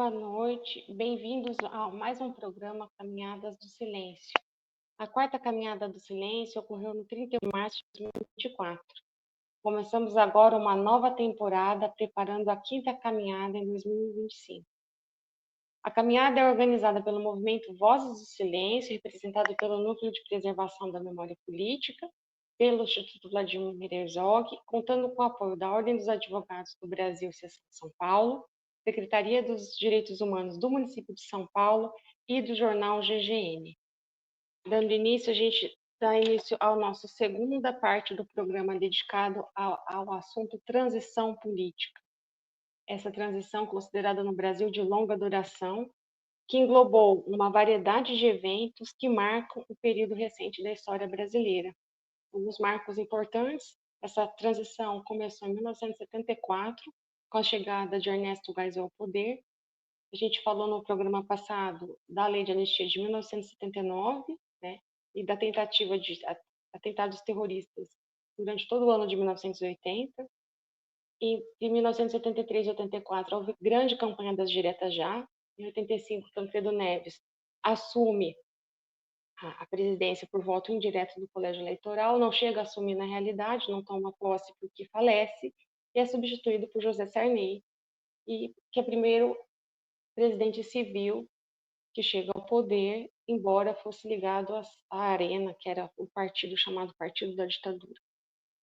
boa noite. Bem-vindos a mais um programa Caminhadas do Silêncio. A quarta Caminhada do Silêncio ocorreu no 31 de março de 2024. Começamos agora uma nova temporada, preparando a quinta caminhada em 2025. A caminhada é organizada pelo movimento Vozes do Silêncio, representado pelo Núcleo de Preservação da Memória Política, pelo Instituto Vladimir Herzog, contando com o apoio da Ordem dos Advogados do Brasil, Seção São Paulo, Secretaria dos Direitos Humanos do município de São Paulo e do jornal GGN. Dando início, a gente dá início à nossa segunda parte do programa dedicado ao assunto transição política. Essa transição considerada no Brasil de longa duração, que englobou uma variedade de eventos que marcam o período recente da história brasileira. Alguns marcos importantes: essa transição começou em 1974, com a chegada de Ernesto Geisel ao poder. A gente falou no programa passado da Lei de Anistia de 1979, né, e da tentativa de atentados terroristas durante todo o ano de 1980. E em 1983 e 84 houve grande campanha das diretas já. Em 85, Tancredo Neves assume a presidência por voto indireto do colégio eleitoral, não chega a assumir na realidade, não toma posse porque falece, e é substituído por José Sarney, e que é o primeiro presidente civil que chega ao poder, embora fosse ligado à Arena, que era o partido chamado Partido da Ditadura.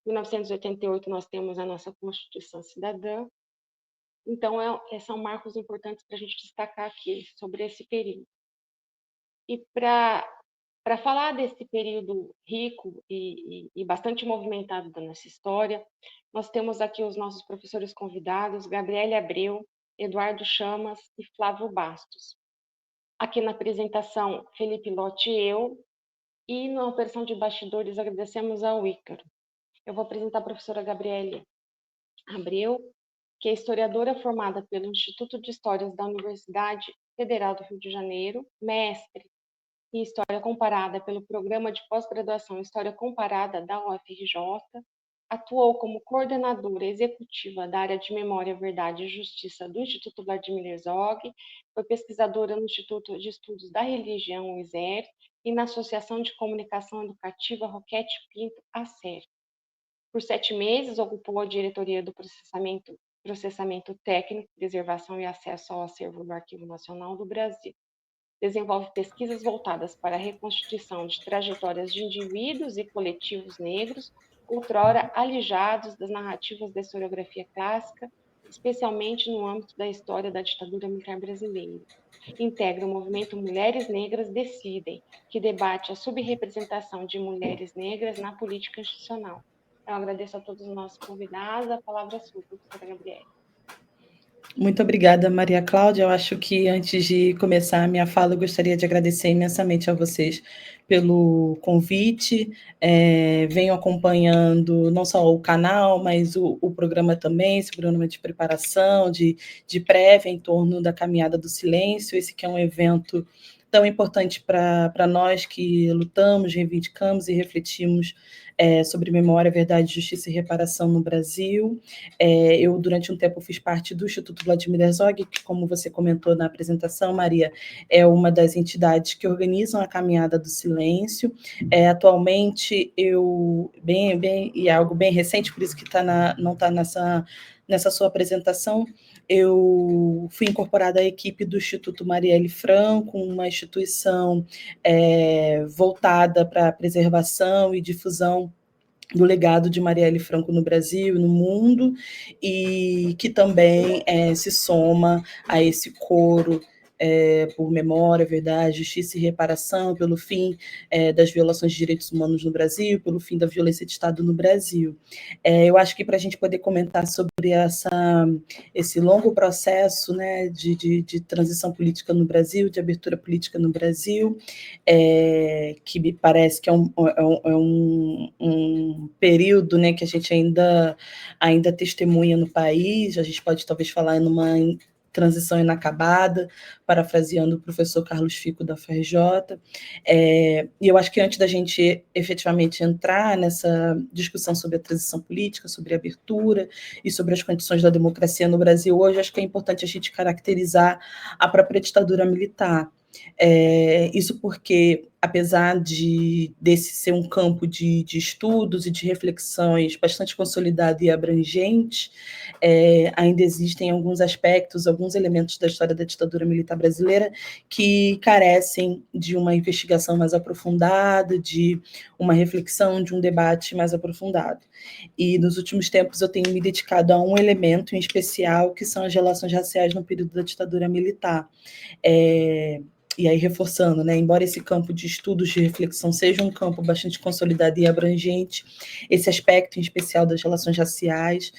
Em 1988 nós temos a nossa Constituição Cidadã. Então são marcos importantes para a gente destacar aqui sobre esse período. E para falar desse período rico e bastante movimentado da nossa história, nós temos aqui os nossos professores convidados, Gabriele Abreu, Eduardo Chamas e Flávio Bastos. Aqui na apresentação, Felipe Lotti e eu, e na operação de bastidores agradecemos ao Ícaro. Eu vou apresentar a professora Gabriele Abreu, que é historiadora formada pelo Instituto de Histórias da Universidade Federal do Rio de Janeiro, mestre em História Comparada pelo Programa de Pós-Graduação em História Comparada da UFRJ, atuou como coordenadora executiva da área de Memória, Verdade e Justiça do Instituto Vladimir Herzog, foi pesquisadora no Instituto de Estudos da Religião, o ISER, e na Associação de Comunicação Educativa Roquete Pinto, ACER. Por 7 meses, ocupou a diretoria do processamento técnico, preservação e acesso ao acervo do Arquivo Nacional do Brasil. Desenvolve pesquisas voltadas para a reconstituição de trajetórias de indivíduos e coletivos negros, outrora alijados das narrativas da historiografia clássica, especialmente no âmbito da história da ditadura militar brasileira. Integra o movimento Mulheres Negras Decidem, que debate a subrepresentação de mulheres negras na política institucional. Eu agradeço a todos os nossos convidados. A palavra é sua, professora Gabriele. Muito obrigada, Maria Cláudia. Eu acho que, antes de começar a minha fala, eu gostaria de agradecer imensamente a vocês pelo convite. Venho acompanhando não só o canal, mas o programa também, esse programa de preparação, de prévia em torno da Caminhada do Silêncio, esse que é um evento tão importante para nós que lutamos, reivindicamos e refletimos sobre memória, verdade, justiça e reparação no Brasil. Eu, durante um tempo, fiz parte do Instituto Vladimir Herzog, que, como você comentou na apresentação, Maria, é uma das entidades que organizam a Caminhada do Silêncio. Atualmente, e é algo bem recente, por isso que não está nessa sua apresentação, eu fui incorporada à equipe do Instituto Marielle Franco, uma instituição voltada para a preservação e difusão do legado de Marielle Franco no Brasil e no mundo, e que também se soma a esse coro por memória, verdade, justiça e reparação, pelo fim das violações de direitos humanos no Brasil, pelo fim da violência de Estado no Brasil. Eu acho que, para a gente poder comentar sobre esse longo processo, né, de transição política no Brasil, de abertura política no Brasil, que me parece que é um período, né, que a gente ainda testemunha no país. A gente pode talvez falar transição inacabada, parafraseando o professor Carlos Fico da FRJ. E eu acho que antes da gente efetivamente entrar nessa discussão sobre a transição política, sobre a abertura e sobre as condições da democracia no Brasil hoje, acho que é importante a gente caracterizar a própria ditadura militar. Isso porque, apesar desse ser um campo de estudos e de reflexões bastante consolidado e abrangente, ainda existem alguns aspectos, alguns elementos da história da ditadura militar brasileira que carecem de uma investigação mais aprofundada, de uma reflexão, de um debate mais aprofundado. E nos últimos tempos eu tenho me dedicado a um elemento em especial, que são as relações raciais no período da ditadura militar. E aí, reforçando, né, embora esse campo de estudos de reflexão seja um campo bastante consolidado e abrangente, esse aspecto em especial das relações raciais,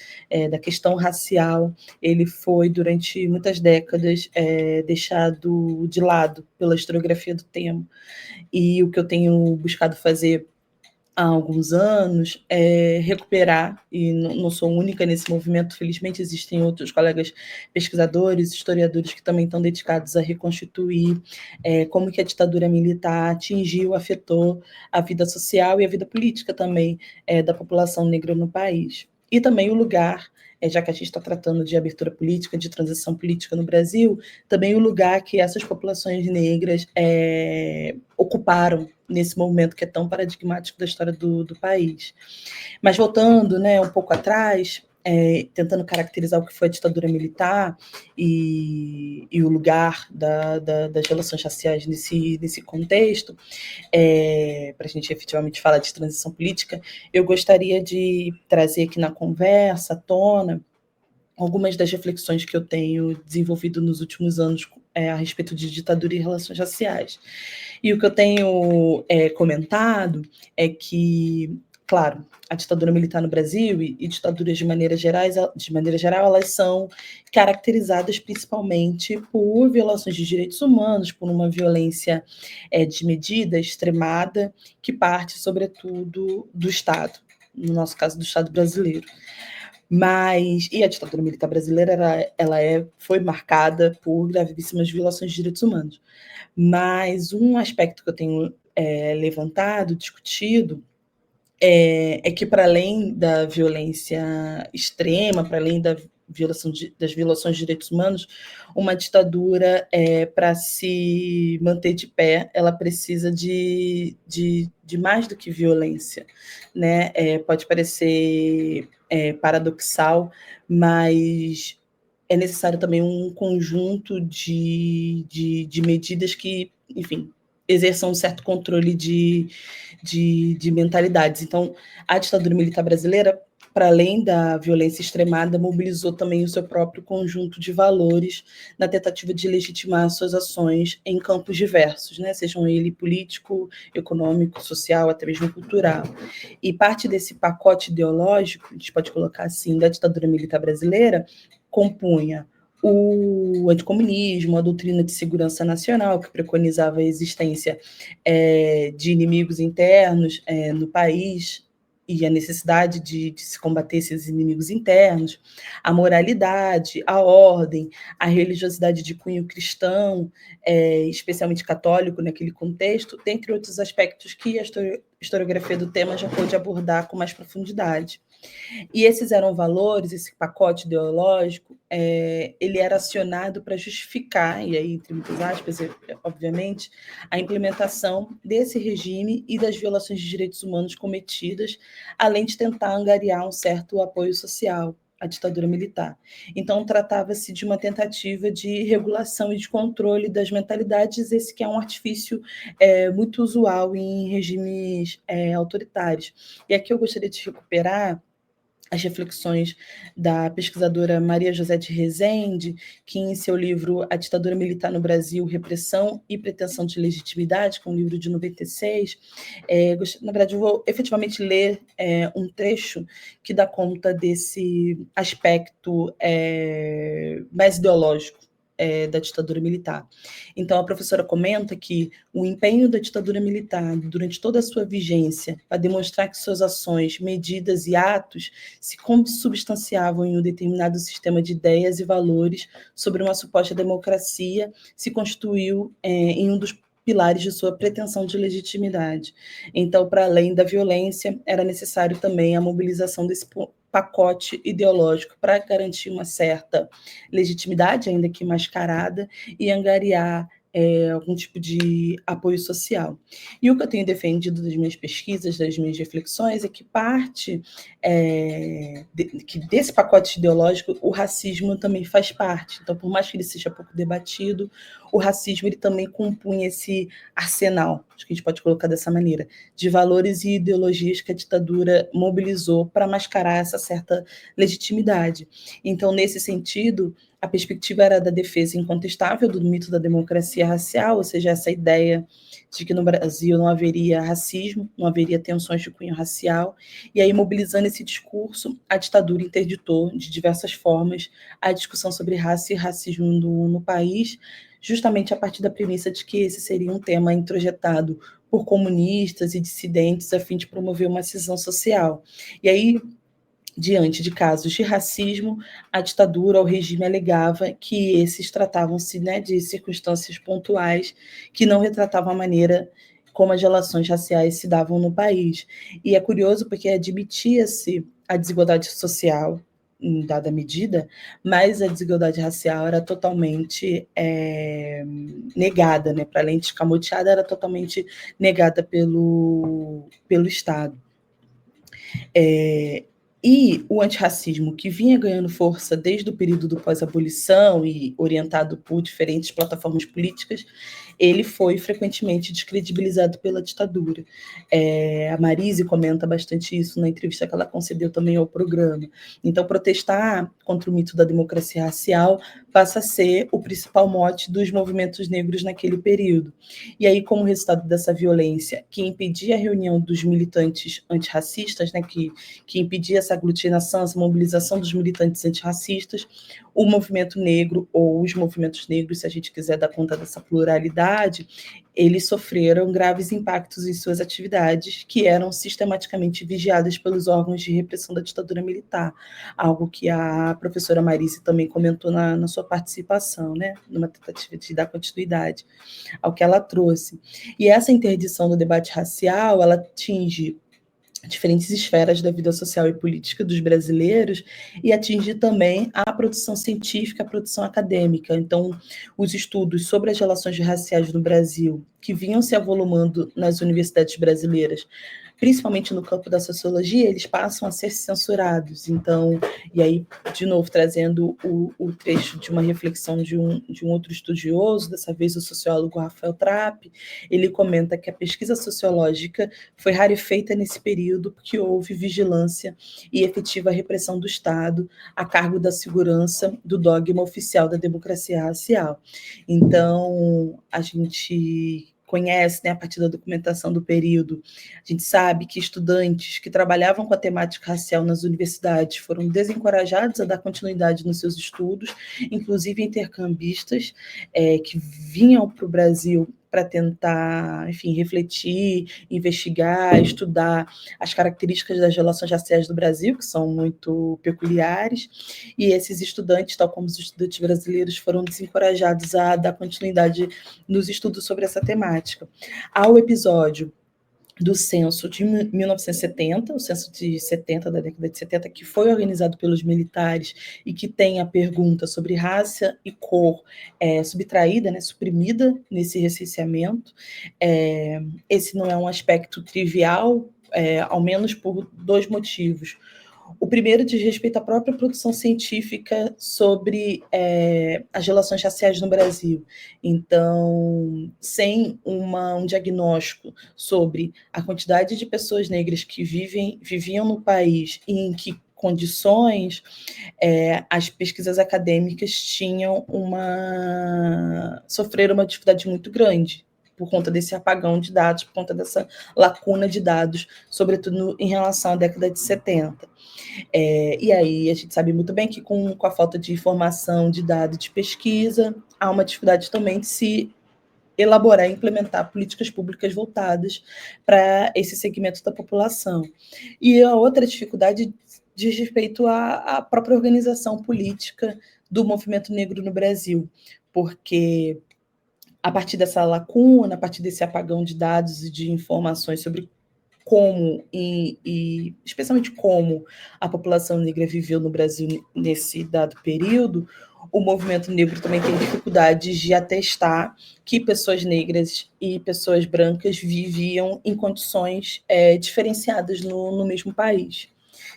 da questão racial, ele foi, durante muitas décadas, deixado de lado pela historiografia do tema. E o que eu tenho buscado fazer há alguns anos, recuperar, e não sou única nesse movimento, felizmente existem outros colegas pesquisadores, historiadores que também estão dedicados a reconstituir como que a ditadura militar atingiu, afetou a vida social e a vida política também da população negra no país. E também o lugar, já que a gente está tratando de abertura política, de transição política no Brasil, também o lugar que essas populações negras ocuparam nesse momento que é tão paradigmático da história do país. Mas voltando, né, um pouco atrás, tentando caracterizar o que foi a ditadura militar e o lugar das relações raciais nesse contexto, para a gente efetivamente falar de transição política, eu gostaria de trazer aqui na conversa, à tona, algumas das reflexões que eu tenho desenvolvido nos últimos anos a respeito de ditadura e relações raciais. E o que eu tenho comentado é que, claro, a ditadura militar no Brasil e ditaduras de maneira geral, elas são caracterizadas principalmente por violações de direitos humanos, por uma violência desmedida, extremada, que parte, sobretudo, do Estado, no nosso caso, do Estado brasileiro. E a ditadura militar brasileira foi marcada por gravíssimas violações de direitos humanos. Mas um aspecto que eu tenho levantado, discutido, é que, para além da violência extrema, para além das violações de direitos humanos, uma ditadura, para se manter de pé, ela precisa de mais do que violência, né? Pode parecer paradoxal, mas é necessário também um conjunto de medidas que, enfim, exerçam um certo controle de mentalidades. Então, a ditadura militar brasileira, para além da violência extremada, mobilizou também o seu próprio conjunto de valores na tentativa de legitimar suas ações em campos diversos, né? Sejam ele político, econômico, social, até mesmo cultural. E parte desse pacote ideológico, a gente pode colocar assim, da ditadura militar brasileira, compunha o anticomunismo, a doutrina de segurança nacional, que preconizava a existência de inimigos internos no país e a necessidade de se combater esses inimigos internos, a moralidade, a ordem, a religiosidade de cunho cristão, especialmente católico naquele contexto, dentre outros aspectos que a historiografia do tema já pôde abordar com mais profundidade. E esses eram valores, esse pacote ideológico, ele era acionado para justificar, e aí, entre muitas aspas, obviamente, a implementação desse regime e das violações de direitos humanos cometidas, além de tentar angariar um certo apoio social à ditadura militar. Então, tratava-se de uma tentativa de regulação e de controle das mentalidades, esse que é um artifício muito usual em regimes autoritários. E aqui eu gostaria de recuperar as reflexões da pesquisadora Maria José de Rezende, que em seu livro A Ditadura Militar no Brasil, Repressão e Pretensão de Legitimidade, que é um livro de 96, na verdade eu vou efetivamente ler um trecho que dá conta desse aspecto mais ideológico da ditadura militar. Então, a professora comenta que o empenho da ditadura militar, durante toda a sua vigência, para demonstrar que suas ações, medidas e atos se consubstanciavam em um determinado sistema de ideias e valores sobre uma suposta democracia, se constituiu em um dos pilares de sua pretensão de legitimidade. Então, para além da violência, era necessário também a mobilização desse pacote ideológico para garantir uma certa legitimidade, ainda que mascarada, e angariar algum tipo de apoio social. E o que eu tenho defendido das minhas pesquisas, das minhas reflexões, é que parte que desse pacote ideológico, o racismo também faz parte. Então, por mais que ele seja pouco debatido, o racismo ele também compunha esse arsenal, acho que a gente pode colocar dessa maneira, de valores e ideologias que a ditadura mobilizou para mascarar essa certa legitimidade. Então, nesse sentido, a perspectiva era da defesa incontestável do mito da democracia racial, ou seja, essa ideia de que no Brasil não haveria racismo, não haveria tensões de cunho racial, e aí, mobilizando esse discurso, a ditadura interditou, de diversas formas, a discussão sobre raça e racismo no país, justamente a partir da premissa de que esse seria um tema introjetado por comunistas e dissidentes a fim de promover uma cisão social. E aí, diante de casos de racismo, a ditadura, o regime alegava que esses tratavam-se, né, de circunstâncias pontuais que não retratavam a maneira como as relações raciais se davam no país. E é curioso porque admitia-se a desigualdade social em dada medida, mas a desigualdade racial era totalmente negada, né? Para além de escamoteada, era totalmente negada pelo Estado. E o antirracismo, que vinha ganhando força desde o período do pós-abolição e orientado por diferentes plataformas políticas, ele foi frequentemente descredibilizado pela ditadura. A Marise comenta bastante isso na entrevista que ela concedeu também ao programa. Então, protestar contra o mito da democracia racial passa a ser o principal mote dos movimentos negros naquele período. E aí, como resultado dessa violência, que impedia a reunião dos militantes antirracistas, né, que impedia essa aglutinação, essa mobilização dos militantes antirracistas, o movimento negro, ou os movimentos negros, se a gente quiser dar conta dessa pluralidade, eles sofreram graves impactos em suas atividades, que eram sistematicamente vigiadas pelos órgãos de repressão da ditadura militar, algo que a professora Marise também comentou na sua participação, né, numa tentativa de dar continuidade ao que ela trouxe. E essa interdição do debate racial, ela atinge diferentes esferas da vida social e política dos brasileiros e atingir também a produção científica, a produção acadêmica. Então, os estudos sobre as relações raciais no Brasil, que vinham se avolumando nas universidades brasileiras, principalmente no campo da sociologia, eles passam a ser censurados. Então, e aí, de novo, trazendo o trecho de uma reflexão de um outro estudioso, dessa vez o sociólogo Rafael Trapp, ele comenta que a pesquisa sociológica foi rarefeita nesse período porque houve vigilância e efetiva repressão do Estado a cargo da segurança do dogma oficial da democracia racial. Então, a gente conhece, né, a partir da documentação do período, a gente sabe que estudantes que trabalhavam com a temática racial nas universidades foram desencorajados a dar continuidade nos seus estudos, inclusive intercambistas que vinham para o Brasil para tentar, enfim, refletir, investigar, estudar as características das relações raciais do Brasil, que são muito peculiares, e esses estudantes, tal como os estudantes brasileiros, foram desencorajados a dar continuidade nos estudos sobre essa temática. Há o episódio do censo de 1970, o censo de 70, da década de 70, que foi organizado pelos militares e que tem a pergunta sobre raça e cor subtraída, né, suprimida nesse recenseamento. Esse não é um aspecto trivial, ao menos por dois motivos. O primeiro diz respeito à própria produção científica sobre as relações raciais no Brasil. Então, sem um diagnóstico sobre a quantidade de pessoas negras que viviam no país e em que condições, as pesquisas acadêmicas sofreram uma dificuldade muito grande por conta desse apagão de dados, por conta dessa lacuna de dados, sobretudo em relação à década de 70. E aí a gente sabe muito bem que com a falta de informação, de dado, de pesquisa, há uma dificuldade também de se elaborar e implementar políticas públicas voltadas para esse segmento da população. E a outra dificuldade diz respeito à própria organização política do movimento negro no Brasil, porque a partir dessa lacuna, a partir desse apagão de dados e de informações sobre como, e especialmente como a população negra viveu no Brasil nesse dado período, o movimento negro também tem dificuldades de atestar que pessoas negras e pessoas brancas viviam em condições diferenciadas no mesmo país.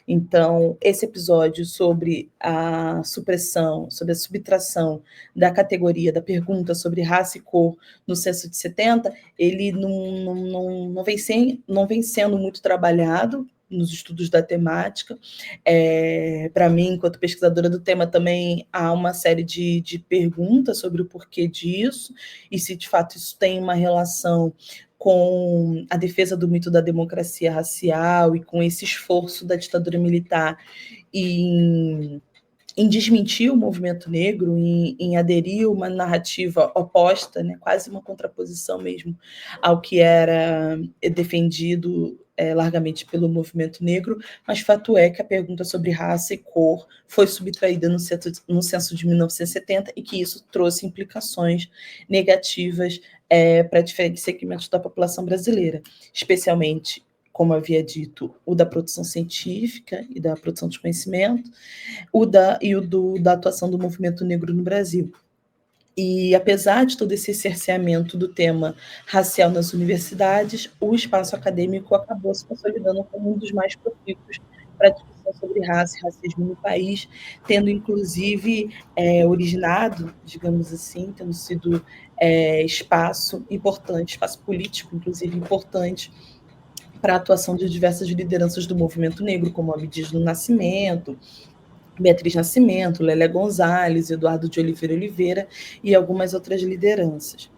Então, esse episódio sobre a supressão, sobre a subtração da categoria da pergunta sobre raça e cor no censo de 70, ele não vem sendo muito trabalhado nos estudos da temática. Para mim, enquanto pesquisadora do tema, também há uma série de perguntas sobre o porquê disso, e se de fato isso tem uma relação com a defesa do mito da democracia racial e com esse esforço da ditadura militar em desmentir o movimento negro, em aderir uma narrativa oposta, né, quase uma contraposição mesmo ao que era defendido largamente pelo movimento negro, mas fato é que a pergunta sobre raça e cor foi subtraída no censo de 1970 e que isso trouxe implicações negativas para diferentes segmentos da população brasileira, especialmente, como havia dito, o da produção científica e da produção de conhecimento, da atuação do movimento negro no Brasil. E, apesar de todo esse cerceamento do tema racial nas universidades, o espaço acadêmico acabou se consolidando como um dos mais propícios para a discussão sobre raça e racismo no país, tendo, inclusive, originado, digamos assim, tendo sido espaço importante, espaço político, inclusive, importante para a atuação de diversas lideranças do movimento negro, como Abdias do Nascimento, Beatriz Nascimento, Lélia Gonzalez, Eduardo de Oliveira e algumas outras lideranças.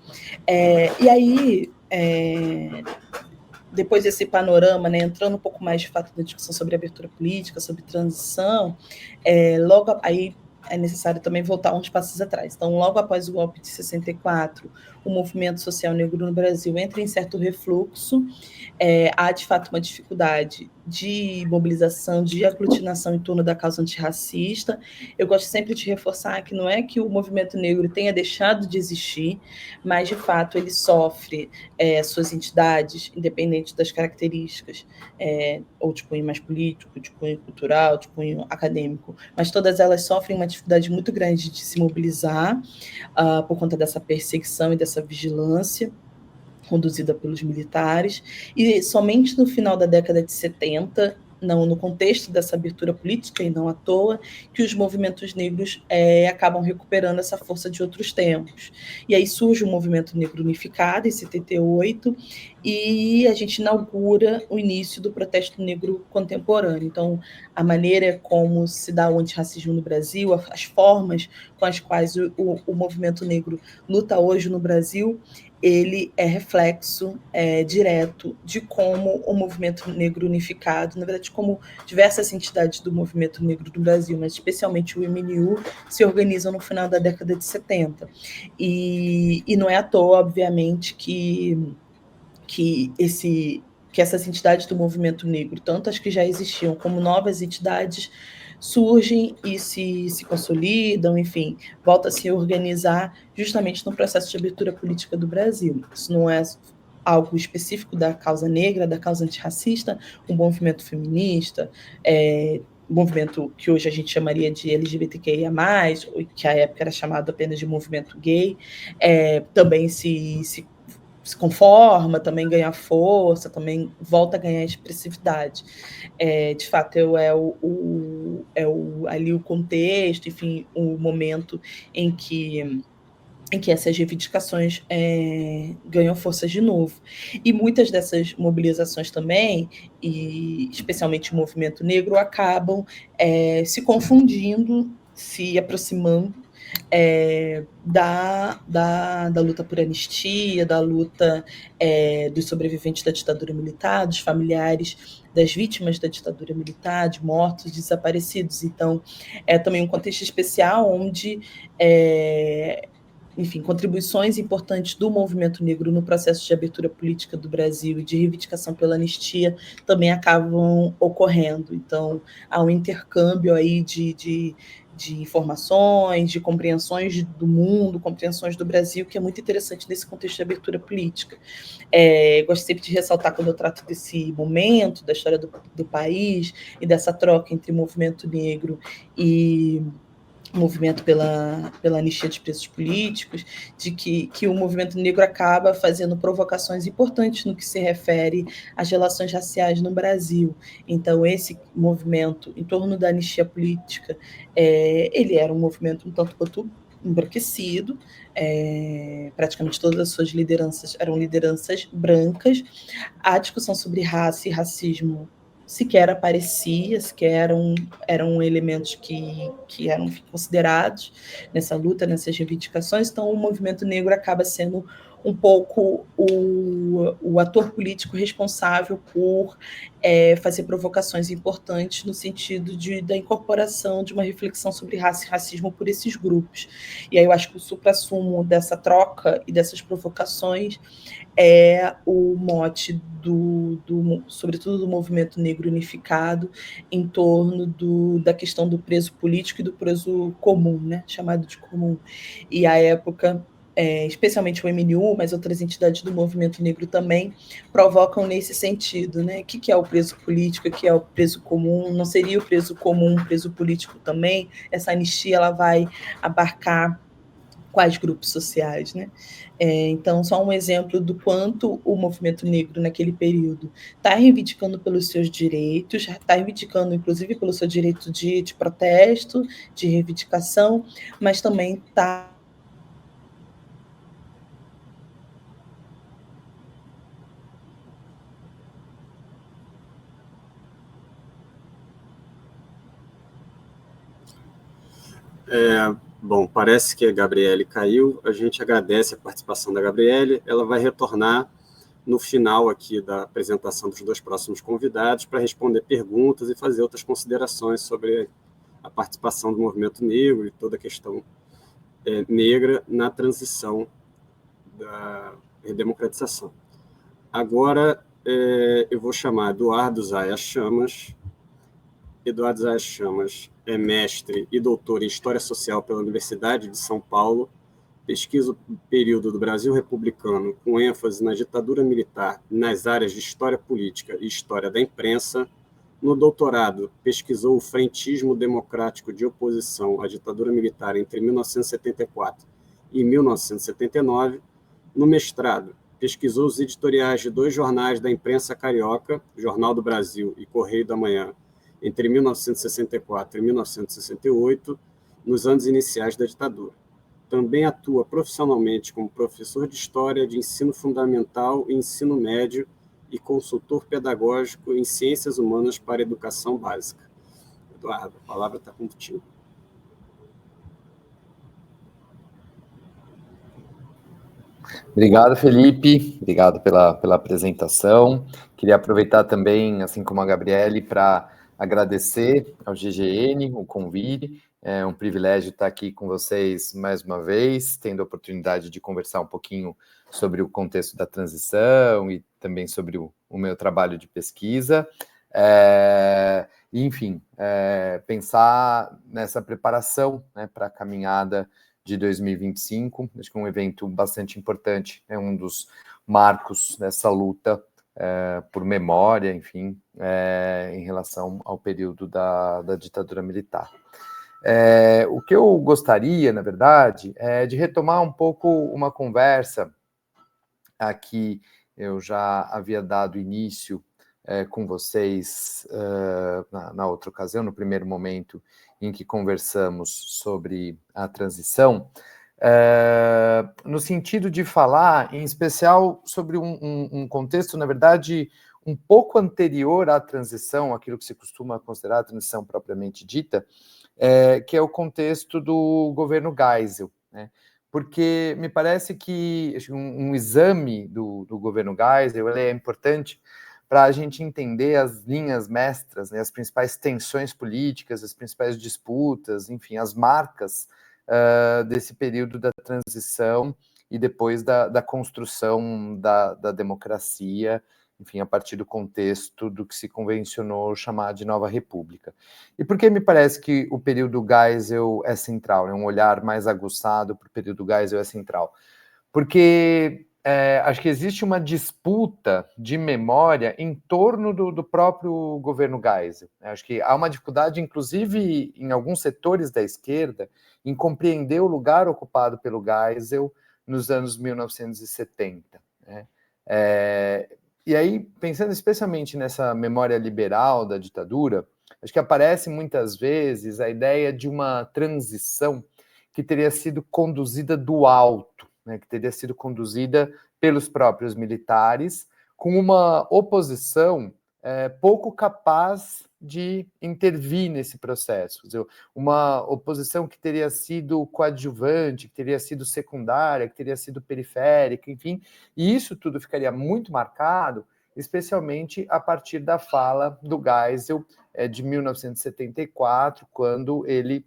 E aí, depois desse panorama, né, entrando um pouco mais de fato na discussão sobre abertura política, sobre transição, logo aí é necessário também voltar uns passos atrás. Então, logo após o golpe de 64, o movimento social negro no Brasil entra em certo refluxo, há, de fato, uma dificuldade de mobilização, de aglutinação em torno da causa antirracista. Eu gosto sempre de reforçar que não é que o movimento negro tenha deixado de existir, mas, de fato, ele sofre suas entidades, independente das características, ou de cunho mais político, de cunho cultural, de cunho acadêmico, mas todas elas sofrem uma dificuldade muito grande de se mobilizar por conta dessa perseguição e dessa vigilância conduzida pelos militares, e somente no final da década de 70, no contexto dessa abertura política, e não à toa, que os movimentos negros acabam recuperando essa força de outros tempos. E aí surge o movimento negro unificado, em 78, e a gente inaugura o início do protesto negro contemporâneo. Então, a maneira como se dá o antirracismo no Brasil, as formas com as quais o movimento negro luta hoje no Brasil, ele é reflexo direto de como o movimento negro unificado, na verdade, como diversas entidades do movimento negro do Brasil, mas especialmente o MNU, se organizam no final da década de 70. E não é à toa, obviamente, que essas entidades do movimento negro, tanto as que já existiam como novas entidades, surgem e se consolidam, enfim, volta a se organizar justamente no processo de abertura política do Brasil. Isso não é algo específico da causa negra, da causa antirracista, um movimento feminista, movimento que hoje a gente chamaria de LGBTQIA+, que à época era chamado apenas de movimento gay, também se conforma, também ganha força, também volta a ganhar expressividade. De fato, ali o contexto, enfim, o momento em que essas reivindicações ganham força de novo. E muitas dessas mobilizações também, e especialmente o movimento negro, acabam se confundindo, se aproximando da luta por anistia, da luta dos sobreviventes da ditadura militar, dos familiares das vítimas da ditadura militar, de mortos, desaparecidos. Então, é também um contexto especial onde enfim, contribuições importantes do movimento negro no processo de abertura política do Brasil e de reivindicação pela anistia também acabam ocorrendo. Então, há um intercâmbio aí de informações, de compreensões do mundo, compreensões do Brasil, que é muito interessante nesse contexto de abertura política. Gosto sempre de ressaltar, quando eu trato desse momento, da história do país e dessa troca entre movimento negro e movimento pela anistia de presos políticos, de que o movimento negro acaba fazendo provocações importantes no que se refere às relações raciais no Brasil. Então, esse movimento em torno da anistia política, ele era um movimento um tanto quanto embranquecido, praticamente todas as suas lideranças eram lideranças brancas. A discussão sobre raça e racismo sequer aparecia, sequer eram elementos que eram considerados nessa luta, nessas reivindicações. Então, o movimento negro acaba sendo um pouco o ator político responsável por fazer provocações importantes no sentido da incorporação de uma reflexão sobre raça e racismo por esses grupos. E aí eu acho que o suprassumo dessa troca e dessas provocações é o mote sobretudo do movimento negro unificado, em torno da questão do preso político e do preso comum, né, chamado de comum. E à época, especialmente o MNU, mas outras entidades do movimento negro também provocam nesse sentido, né? O que é o preso político, o que é o preso comum? Não seria o preso comum um preso político também? Essa anistia ela vai abarcar quais grupos sociais, né? Então, só um exemplo do quanto o movimento negro naquele período está reivindicando pelos seus direitos, está reivindicando, inclusive, pelo seu direito de protesto, de reivindicação, mas também está Bom, parece que a Gabriele caiu. A gente agradece a participação da Gabriele. Ela vai retornar no final aqui da apresentação dos dois próximos convidados para responder perguntas e fazer outras considerações sobre a participação do movimento negro e toda a questão negra na transição da redemocratização. Agora, eu vou chamar Eduardo Zaya Chamas. Eduardo Zaya Chamas é mestre e doutor em História Social pela Universidade de São Paulo, pesquisa o período do Brasil republicano com ênfase na ditadura militar nas áreas de História Política e História da Imprensa. No doutorado, pesquisou o frentismo democrático de oposição à ditadura militar entre 1974 e 1979. No mestrado, pesquisou os editoriais de dois jornais da imprensa carioca, Jornal do Brasil e Correio da Manhã, entre 1964 e 1968, nos anos iniciais da ditadura. Também atua profissionalmente como professor de História de Ensino Fundamental e Ensino Médio e consultor pedagógico em Ciências Humanas para Educação Básica. Eduardo, a palavra está contigo. Obrigado, Felipe. Obrigado pela apresentação. Queria aproveitar também, assim como a Gabriele, para agradecer ao GGN o convite. É um privilégio estar aqui com vocês mais uma vez, tendo a oportunidade de conversar um pouquinho sobre o contexto da transição e também sobre o meu trabalho de pesquisa. Enfim, pensar nessa preparação, né, para a caminhada de 2025, acho que é um evento bastante importante, é um dos marcos dessa luta por memória, enfim, em relação ao período da ditadura militar. O que eu gostaria, na verdade, é de retomar um pouco uma conversa a que eu já havia dado início com vocês na outra ocasião, no primeiro momento em que conversamos sobre a transição, no sentido de falar, em especial, sobre um contexto, na verdade, um pouco anterior à transição, aquilo que se costuma considerar a transição propriamente dita, que é o contexto do governo Geisel, né? Porque me parece que um exame do governo Geisel ele é importante para a gente entender as linhas mestras, né, as principais tensões políticas, as principais disputas, enfim, as marcas desse período da transição e depois da construção da democracia, enfim, a partir do contexto do que se convencionou chamar de Nova República. E por que me parece que o período Geisel é central, né? Um olhar mais aguçado para o período Geisel é central? Porque acho que existe uma disputa de memória em torno do próprio governo Geisel. Acho que há uma dificuldade, inclusive em alguns setores da esquerda, em compreender o lugar ocupado pelo Geisel nos anos 1970. Né? E aí, pensando especialmente nessa memória liberal da ditadura, acho que aparece muitas vezes a ideia de uma transição que teria sido conduzida do alto, né, que teria sido conduzida pelos próprios militares, com uma oposição pouco capaz de intervir nesse processo. Quer dizer, uma oposição que teria sido coadjuvante, que teria sido secundária, que teria sido periférica, enfim, e isso tudo ficaria muito marcado, especialmente a partir da fala do Geisel de 1974, quando ele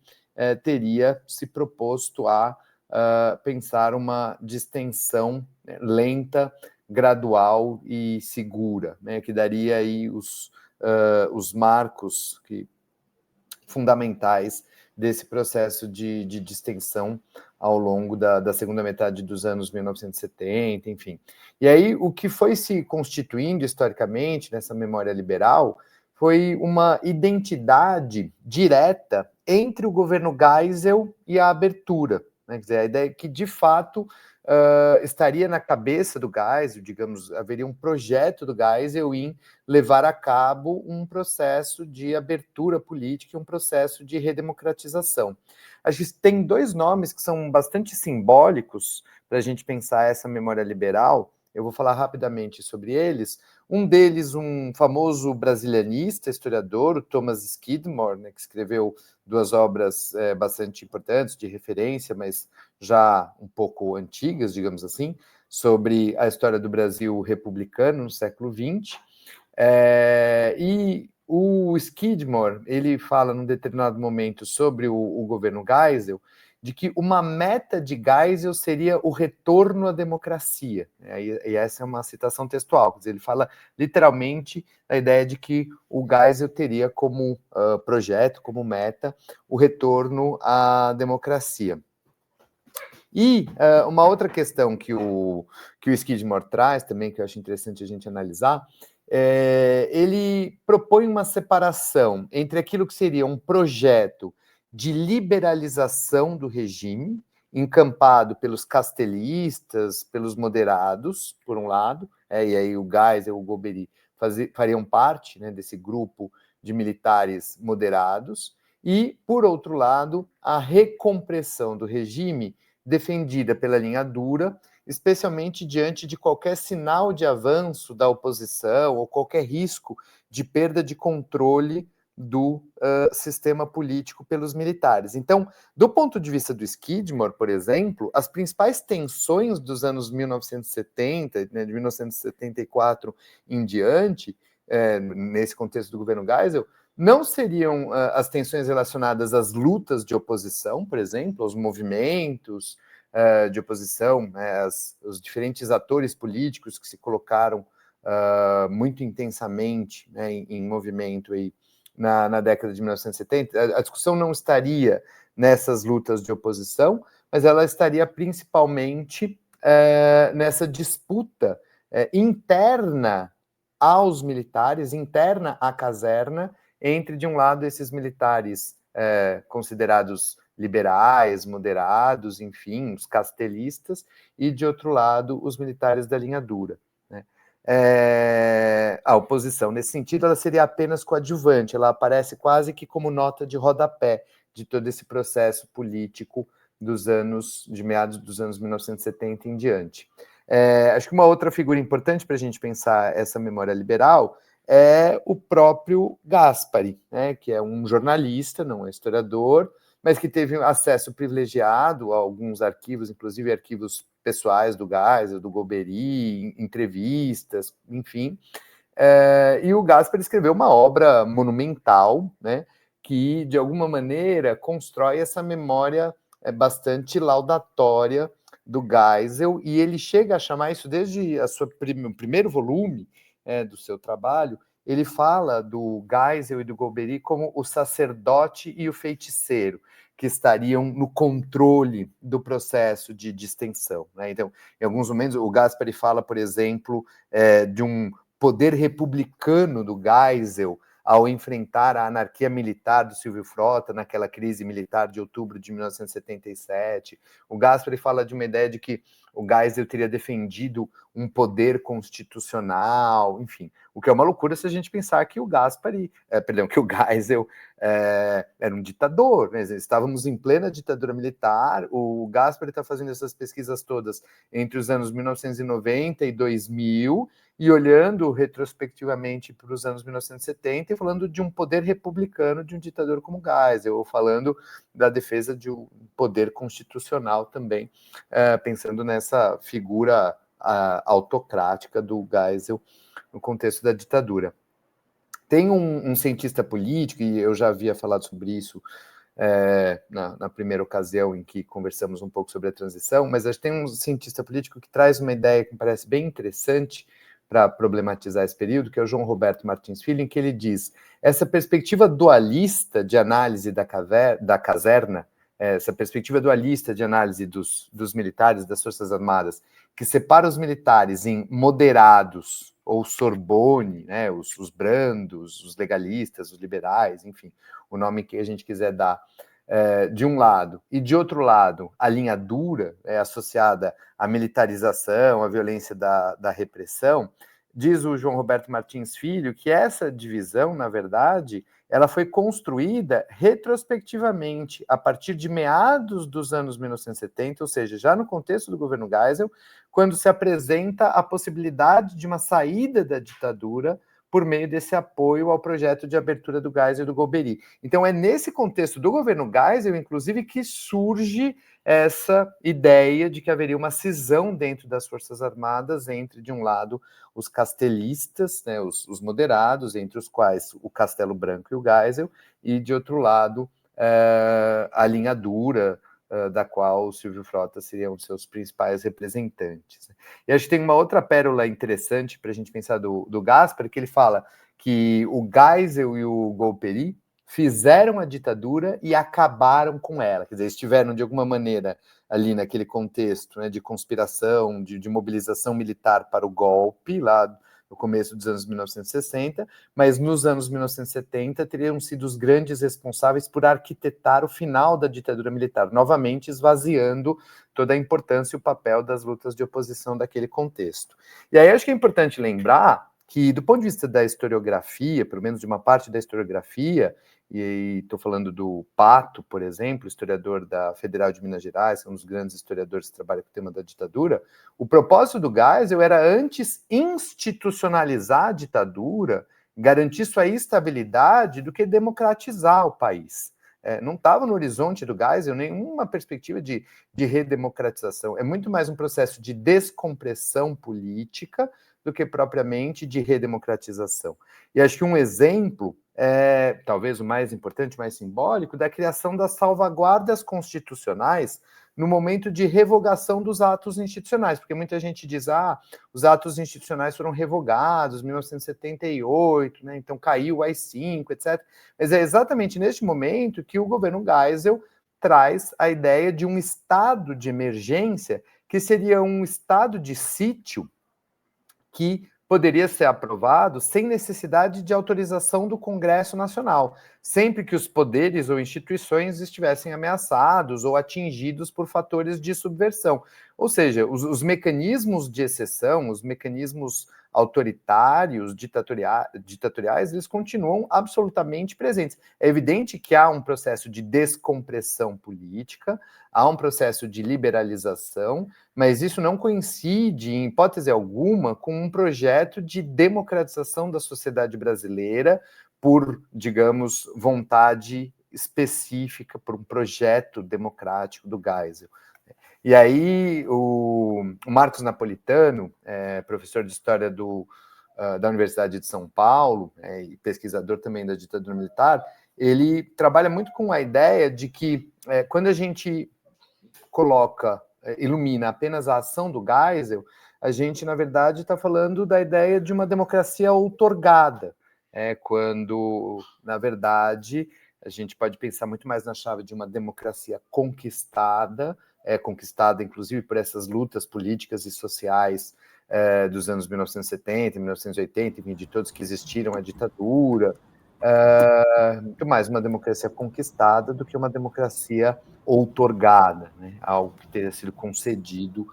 teria se proposto a pensar uma distensão lenta, gradual e segura, né, que daria aí os marcos fundamentais desse processo de distensão ao longo da segunda metade dos anos 1970, enfim. E aí, o que foi se constituindo historicamente nessa memória liberal foi uma identidade direta entre o governo Geisel e a abertura. Né? Quer dizer, a ideia é que, de fato, estaria na cabeça do Geisel, digamos, haveria um projeto do Geisel em levar a cabo um processo de abertura política e um processo de redemocratização. Acho que tem dois nomes que são bastante simbólicos para a gente pensar essa memória liberal. Eu vou falar rapidamente sobre eles. Um deles, um famoso brasilianista, historiador, o Thomas Skidmore, né, que escreveu duas obras bastante importantes, de referência, mas já um pouco antigas, digamos assim, sobre a história do Brasil republicano no século XX. E o Skidmore, ele fala num determinado momento sobre o governo Geisel, de que uma meta de Geisel seria o retorno à democracia. E essa é uma citação textual, quer dizer, ele fala literalmente a ideia de que o Geisel teria como projeto, como meta, o retorno à democracia. E uma outra questão que o Skidmore traz também, que eu acho interessante a gente analisar, ele propõe uma separação entre aquilo que seria um projeto de liberalização do regime, encampado pelos castelistas, pelos moderados, por um lado, e aí o Geisel e o Golbery fariam parte, né, desse grupo de militares moderados, e, por outro lado, a recompressão do regime defendida pela linha dura, especialmente diante de qualquer sinal de avanço da oposição ou qualquer risco de perda de controle do sistema político pelos militares. Então, do ponto de vista do Skidmore, por exemplo, as principais tensões dos anos 1970, né, de 1974 em diante, nesse contexto do governo Geisel, não seriam as tensões relacionadas às lutas de oposição, por exemplo, aos movimentos de oposição, né, os diferentes atores políticos que se colocaram muito intensamente, né, em movimento aí na década de 1970. A discussão não estaria nessas lutas de oposição, mas ela estaria principalmente nessa disputa interna aos militares, interna à caserna, entre, de um lado, esses militares considerados liberais, moderados, enfim, os castelistas, e, de outro lado, os militares da linha dura. Né? A oposição, nesse sentido, ela seria apenas coadjuvante, ela aparece quase que como nota de rodapé de todo esse processo político de meados dos anos 1970 em diante. Acho que uma outra figura importante para a gente pensar essa memória liberal é o próprio Gaspari, né, que é um jornalista, não é historiador, mas que teve acesso privilegiado a alguns arquivos, inclusive arquivos pessoais do Geisel, do Golbery, entrevistas, enfim. E o Gaspari escreveu uma obra monumental, né, que, de alguma maneira, constrói essa memória bastante laudatória do Geisel, e ele chega a chamar isso desde o primeiro volume do seu trabalho. Ele fala do Geisel e do Golbery como o sacerdote e o feiticeiro, que estariam no controle do processo de distensão, né? Então, em alguns momentos, o Gaspari fala, por exemplo, de um poder republicano do Geisel ao enfrentar a anarquia militar do Silvio Frota naquela crise militar de outubro de 1977. O Gaspari fala de uma ideia de que o Geisel teria defendido um poder constitucional, enfim, o que é uma loucura se a gente pensar que o que o Geisel era um ditador, né? Estávamos em plena ditadura militar. O Gaspari está fazendo essas pesquisas todas entre os anos 1990 e 2000, e olhando retrospectivamente para os anos 1970 e falando de um poder republicano de um ditador como Geisel, ou falando da defesa de um poder constitucional também, pensando nessa figura autocrática do Geisel no contexto da ditadura. Tem um cientista político, e eu já havia falado sobre isso na primeira ocasião em que conversamos um pouco sobre a transição, mas acho que tem um cientista político que traz uma ideia que me parece bem interessante para problematizar esse período, que é o João Roberto Martins Filho, em que ele diz: essa perspectiva dualista de análise da caserna, essa perspectiva dualista de análise dos militares, das Forças Armadas, que separa os militares em moderados, ou Sorbonne, né, os brandos, os legalistas, os liberais, enfim, o nome que a gente quiser dar, de um lado, e de outro lado, a linha dura, associada à militarização, à violência da repressão. Diz o João Roberto Martins Filho que essa divisão, na verdade, ela foi construída retrospectivamente a partir de meados dos anos 1970, ou seja, já no contexto do governo Geisel, quando se apresenta a possibilidade de uma saída da ditadura por meio desse apoio ao projeto de abertura do Geisel e do Golbery. Então, é nesse contexto do governo Geisel, inclusive, que surge essa ideia de que haveria uma cisão dentro das Forças Armadas entre, de um lado, os castelistas, né, os moderados, entre os quais o Castelo Branco e o Geisel, e, de outro lado, a linha dura, da qual o Silvio Frota seria um dos seus principais representantes. E acho que tem uma outra pérola interessante para a gente pensar do Gaspari, que ele fala que o Geisel e o Golbery fizeram a ditadura e acabaram com ela. Quer dizer, estiveram, de alguma maneira, ali naquele contexto, né, de conspiração, de mobilização militar para o golpe, lá no começo dos anos 1960, mas nos anos 1970 teriam sido os grandes responsáveis por arquitetar o final da ditadura militar, novamente esvaziando toda a importância e o papel das lutas de oposição daquele contexto. E aí acho que é importante lembrar que, do ponto de vista da historiografia, pelo menos de uma parte da historiografia, e estou falando do Pato, por exemplo, historiador da Federal de Minas Gerais, que é um dos grandes historiadores que trabalha com o tema da ditadura, o propósito do Geisel era antes institucionalizar a ditadura, garantir sua estabilidade, do que democratizar o país. Não estava no horizonte do Geisel nenhuma perspectiva de redemocratização. É muito mais um processo de descompressão política do que propriamente de redemocratização. E acho que um exemplo, talvez o mais importante, mais simbólico, da criação das salvaguardas constitucionais no momento de revogação dos atos institucionais, porque muita gente diz, os atos institucionais foram revogados em 1978, né, então caiu o AI-5, etc. Mas é exatamente neste momento que o governo Geisel traz a ideia de um estado de emergência, que seria um estado de sítio que poderia ser aprovado sem necessidade de autorização do Congresso Nacional. sempre que os poderes ou instituições estivessem ameaçados ou atingidos por fatores de subversão. Ou seja, os mecanismos de exceção, os mecanismos autoritários, ditatoriais, eles continuam absolutamente presentes. É evidente que há um processo de descompressão política, há um processo de liberalização, mas isso não coincide, em hipótese alguma, com um projeto de democratização da sociedade brasileira por, digamos, vontade específica, por um projeto democrático do Geisel. E aí, o Marcos Napolitano, professor de História da Universidade de São Paulo, e pesquisador também da ditadura militar, ele trabalha muito com a ideia de que, quando a gente ilumina apenas a ação do Geisel, a gente, na verdade, está falando da ideia de uma democracia outorgada, quando, na verdade, a gente pode pensar muito mais na chave de uma democracia conquistada, conquistada, inclusive, por essas lutas políticas e sociais dos anos 1970, 1980, enfim, de todos que existiram a ditadura, muito mais uma democracia conquistada do que uma democracia outorgada, né? Algo que teria sido concedido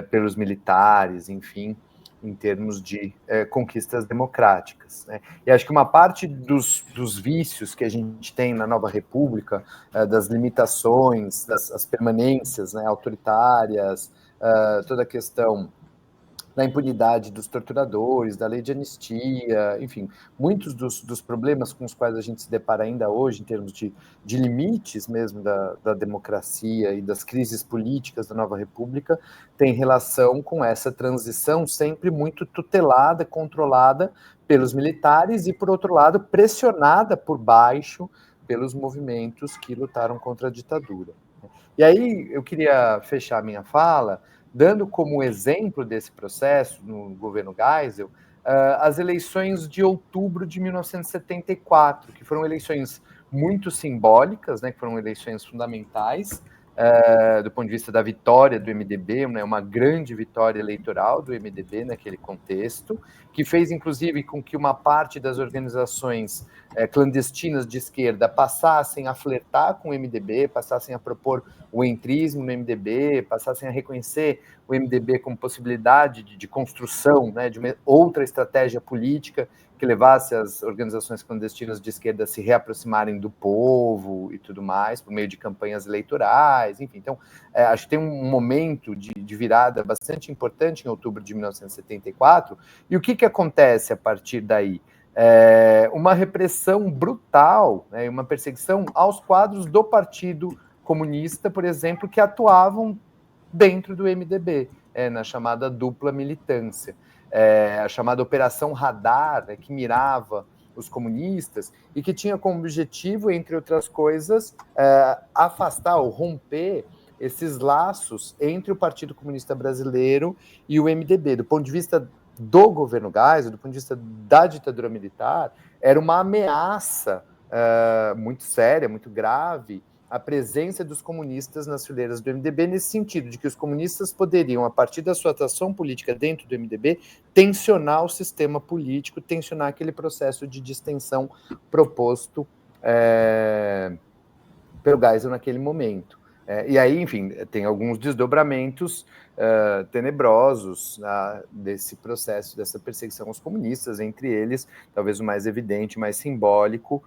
pelos militares, enfim, em termos de conquistas democráticas, né? E acho que uma parte dos vícios que a gente tem na Nova República, das limitações, das permanências, né, autoritárias, toda a questão da impunidade dos torturadores, da lei de anistia, enfim, muitos dos problemas com os quais a gente se depara ainda hoje, em termos de limites mesmo da democracia e das crises políticas da Nova República, tem relação com essa transição sempre muito tutelada, controlada pelos militares e, por outro lado, pressionada por baixo pelos movimentos que lutaram contra a ditadura. E aí eu queria fechar a minha fala dando como exemplo desse processo no governo Geisel as eleições de outubro de 1974, que foram eleições muito simbólicas, né, que foram eleições fundamentais do ponto de vista da vitória do MDB, né, uma grande vitória eleitoral do MDB naquele contexto, que fez, inclusive, com que uma parte das organizações clandestinas de esquerda passassem a flertar com o MDB, passassem a propor o entrismo no MDB, passassem a reconhecer o MDB como possibilidade de construção, né, de uma outra estratégia política que levasse as organizações clandestinas de esquerda a se reaproximarem do povo e tudo mais, por meio de campanhas eleitorais, enfim. Então, acho que tem um momento de virada bastante importante em outubro de 1974, e o que acontece a partir daí? Uma repressão brutal, né, uma perseguição aos quadros do Partido Comunista, por exemplo, que atuavam dentro do MDB, na chamada dupla militância. A chamada Operação Radar, né, que mirava os comunistas e que tinha como objetivo, entre outras coisas, afastar ou romper esses laços entre o Partido Comunista Brasileiro e o MDB. Do ponto de vista do governo Geisel, do ponto de vista da ditadura militar, era uma ameaça muito séria, muito grave, a presença dos comunistas nas fileiras do MDB, nesse sentido de que os comunistas poderiam, a partir da sua atuação política dentro do MDB, tensionar o sistema político, tensionar aquele processo de distensão proposto pelo Geisel naquele momento. E aí, enfim, tem alguns desdobramentos tenebrosos desse processo, dessa perseguição aos comunistas, entre eles, talvez o mais evidente, mais simbólico,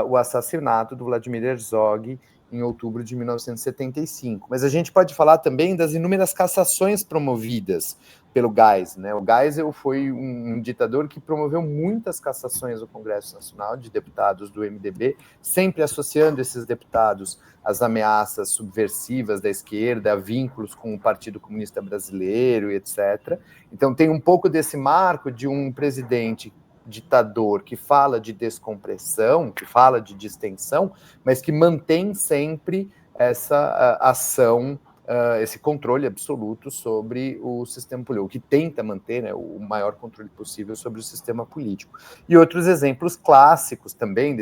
o assassinato do Vladimir Herzog em outubro de 1975. Mas a gente pode falar também das inúmeras cassações promovidas pelo Geisel, né? O Geisel foi um ditador que promoveu muitas cassações no Congresso Nacional de deputados do MDB, sempre associando esses deputados às ameaças subversivas da esquerda, a vínculos com o Partido Comunista Brasileiro e etc. Então tem um pouco desse marco de um presidente ditador que fala de descompressão, que fala de distensão, mas que mantém sempre essa ação, esse controle absoluto sobre o sistema político, que tenta manter, né, o maior controle possível sobre o sistema político. E outros exemplos clássicos também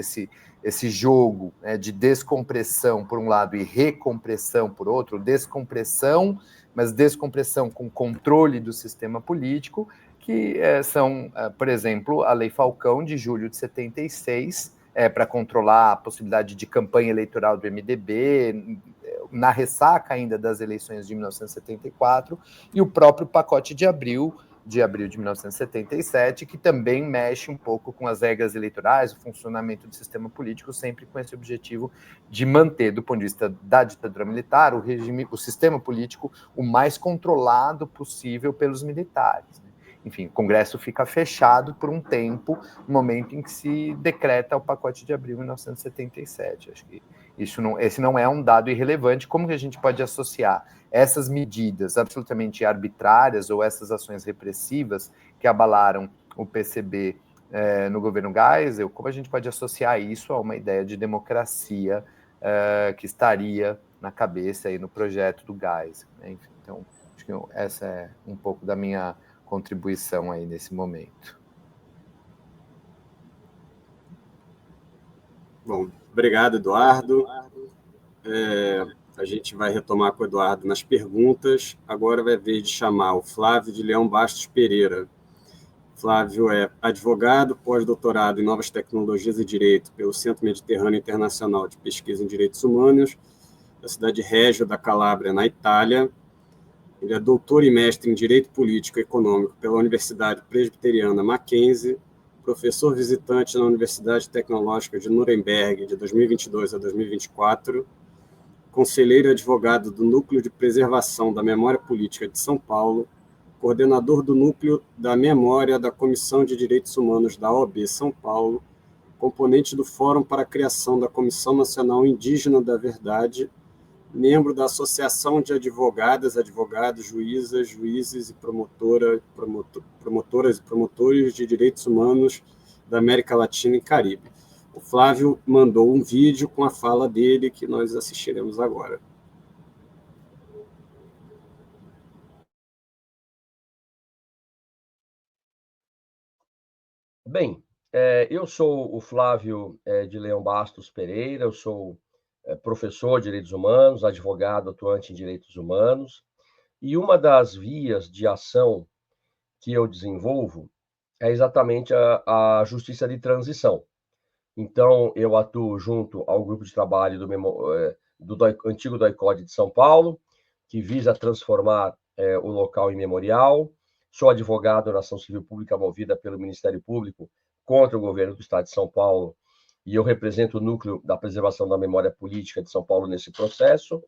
esse jogo, né, de descompressão por um lado e recompressão por outro, descompressão, mas descompressão com controle do sistema político, que são, por exemplo, a Lei Falcão, de julho de 76, para controlar a possibilidade de campanha eleitoral do MDB, na ressaca ainda das eleições de 1974, e o próprio pacote de abril de 1977, que também mexe um pouco com as regras eleitorais, o funcionamento do sistema político, sempre com esse objetivo de manter, do ponto de vista da ditadura militar, o sistema político o mais controlado possível pelos militares. Enfim, o Congresso fica fechado por um tempo, no momento em que se decreta o pacote de abril de 1977. Acho que esse não é um dado irrelevante. Como que a gente pode associar essas medidas absolutamente arbitrárias ou essas ações repressivas que abalaram o PCB no governo Geisel, como a gente pode associar isso a uma ideia de democracia que estaria na cabeça aí no projeto do Geisel, né? Enfim, então, acho que essa é um pouco da minha contribuição aí nesse momento. Bom, obrigado, Eduardo. A gente vai retomar com o Eduardo nas perguntas. Agora vai ver de chamar o Flávio de Leão Bastos Pereira. Flávio é advogado, pós-doutorado em Novas Tecnologias e Direito pelo Centro Mediterrâneo Internacional de Pesquisa em Direitos Humanos, da cidade de Reggio da Calábria, na Itália. Ele é doutor e mestre em Direito Político e Econômico pela Universidade Presbiteriana Mackenzie, professor visitante na Universidade Tecnológica de Nuremberg de 2022 a 2024, conselheiro e advogado do Núcleo de Preservação da Memória Política de São Paulo, coordenador do Núcleo da Memória da Comissão de Direitos Humanos da OAB São Paulo, componente do Fórum para a Criação da Comissão Nacional Indígena da Verdade, membro da Associação de Advogadas, Advogados, Juízas, Juízes e promotoras e promotores de direitos humanos da América Latina e Caribe. O Flávio mandou um vídeo com a fala dele que nós assistiremos agora. Bem, eu sou o Flávio de Leão Bastos Pereira, eu sou professor de Direitos Humanos, advogado atuante em Direitos Humanos, e uma das vias de ação que eu desenvolvo é exatamente a justiça de transição. Então, eu atuo junto ao grupo de trabalho do antigo DOI-CODE de São Paulo, que visa transformar o local em memorial. Sou advogado na ação civil pública movida pelo Ministério Público contra o governo do Estado de São Paulo, e eu represento o núcleo da preservação da memória política de São Paulo nesse processo.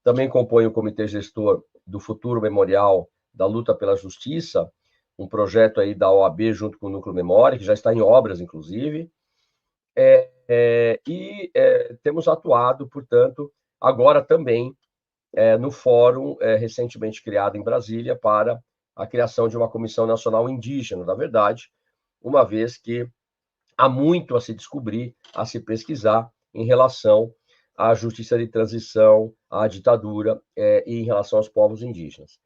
Também componho o comitê gestor do futuro memorial da luta pela justiça, um projeto aí da OAB junto com o Núcleo Memória, que já está em obras, inclusive. Temos atuado, portanto, agora também no fórum recentemente criado em Brasília para a criação de uma Comissão Nacional Indígena da Verdade, uma vez que há muito a se descobrir, a se pesquisar em relação à justiça de transição, à ditadura e em relação aos povos indígenas.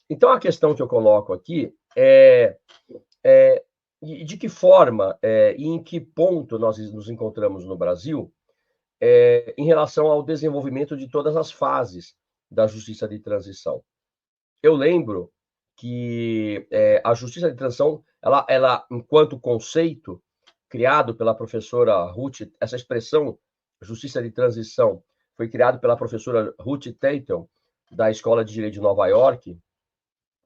Então, a questão que eu coloco aqui é de que forma e em que ponto nós nos encontramos no Brasil em relação ao desenvolvimento de todas as fases da justiça de transição. Eu lembro que a justiça de transição, ela, enquanto conceito criado pela professora Ruth, essa expressão justiça de transição foi criada pela professora Ruth Tatum, da Escola de Direito de Nova York,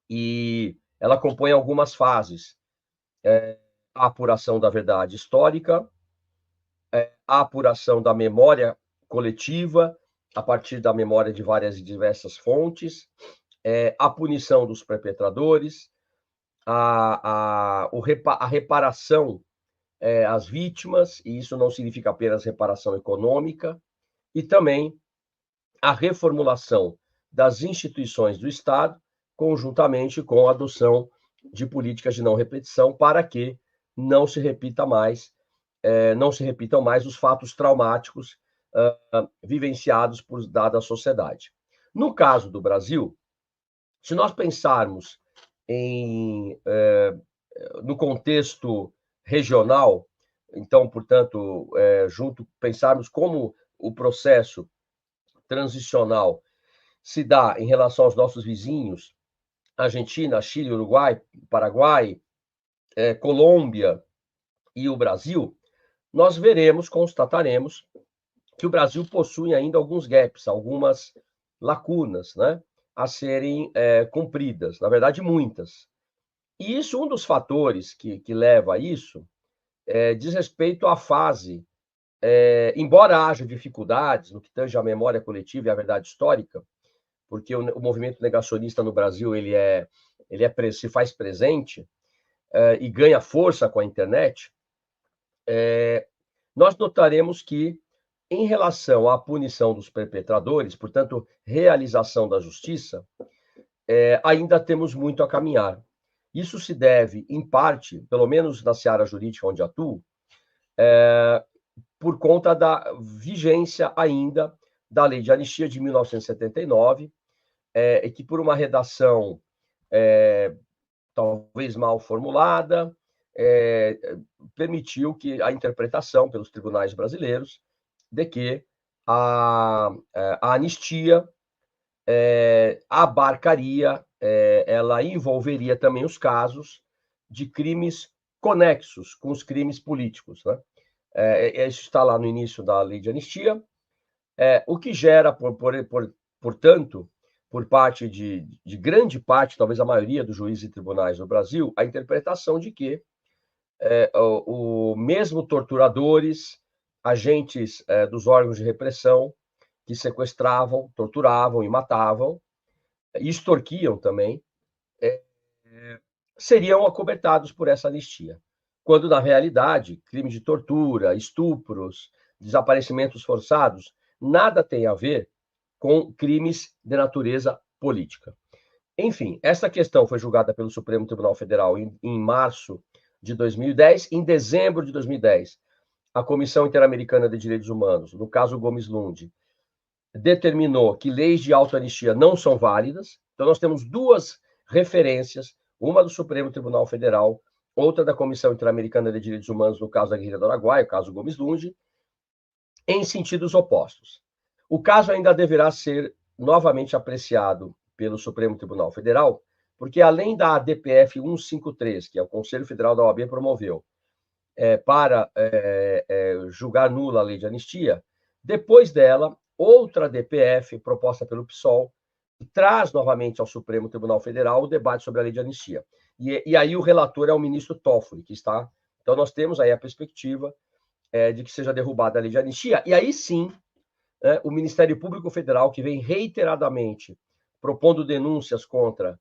e ela compõe algumas fases. A apuração da verdade histórica, a apuração da memória coletiva, a partir da memória de várias e diversas fontes, a punição dos perpetradores, a reparação às vítimas, e isso não significa apenas reparação econômica, e também a reformulação das instituições do Estado, conjuntamente com a adoção de políticas de não repetição, para que não se repitam mais os fatos traumáticos vivenciados por dada sociedade. No caso do Brasil, se nós pensarmos no contexto regional, então, portanto, pensarmos como o processo transicional se dá em relação aos nossos vizinhos, Argentina, Chile, Uruguai, Paraguai, Colômbia e o Brasil, nós veremos, constataremos, que o Brasil possui ainda alguns gaps, algumas lacunas, né, a serem cumpridas, na verdade, muitas. E isso, um dos fatores que leva a isso, diz respeito à fase, embora haja dificuldades no que tange à memória coletiva e à verdade histórica, porque o movimento negacionista no Brasil se faz presente e ganha força com a internet, nós notaremos que, em relação à punição dos perpetradores, portanto, realização da justiça, ainda temos muito a caminhar. Isso se deve, em parte, pelo menos na seara jurídica onde atuo, por conta da vigência ainda da Lei de Anistia de 1979, e que, por uma redação talvez mal formulada, permitiu que a interpretação pelos tribunais brasileiros de que a anistia abarcaria, ela envolveria também os casos de crimes conexos com os crimes políticos, né? Isso está lá no início da lei de anistia, o que gera, portanto, por parte de grande parte, talvez a maioria dos juízes e tribunais do Brasil, a interpretação de que mesmo torturadores, agentes dos órgãos de repressão, que sequestravam, torturavam e matavam, e extorquiam também, seriam acobertados por essa anistia. Quando, na realidade, crimes de tortura, estupros, desaparecimentos forçados, nada tem a ver com crimes de natureza política. Enfim, essa questão foi julgada pelo Supremo Tribunal Federal em março de 2010. Em dezembro de 2010, a Comissão Interamericana de Direitos Humanos, no caso Gomes Lund, determinou que leis de autoanistia não são válidas. Então, nós temos duas referências, uma do Supremo Tribunal Federal, outra da Comissão Interamericana de Direitos Humanos, no caso da Guerrilha do Araguaia, o caso Gomes Lund, em sentidos opostos. O caso ainda deverá ser novamente apreciado pelo Supremo Tribunal Federal, porque além da DPF 153, que é o Conselho Federal da OAB promoveu, para julgar nula a lei de anistia, depois dela, outra DPF proposta pelo PSOL traz novamente ao Supremo Tribunal Federal o debate sobre a lei de anistia. E aí o relator é o ministro Toffoli, que está... Então, nós temos aí a perspectiva de que seja derrubada a lei de anistia, e aí sim, o Ministério Público Federal, que vem reiteradamente propondo denúncias contra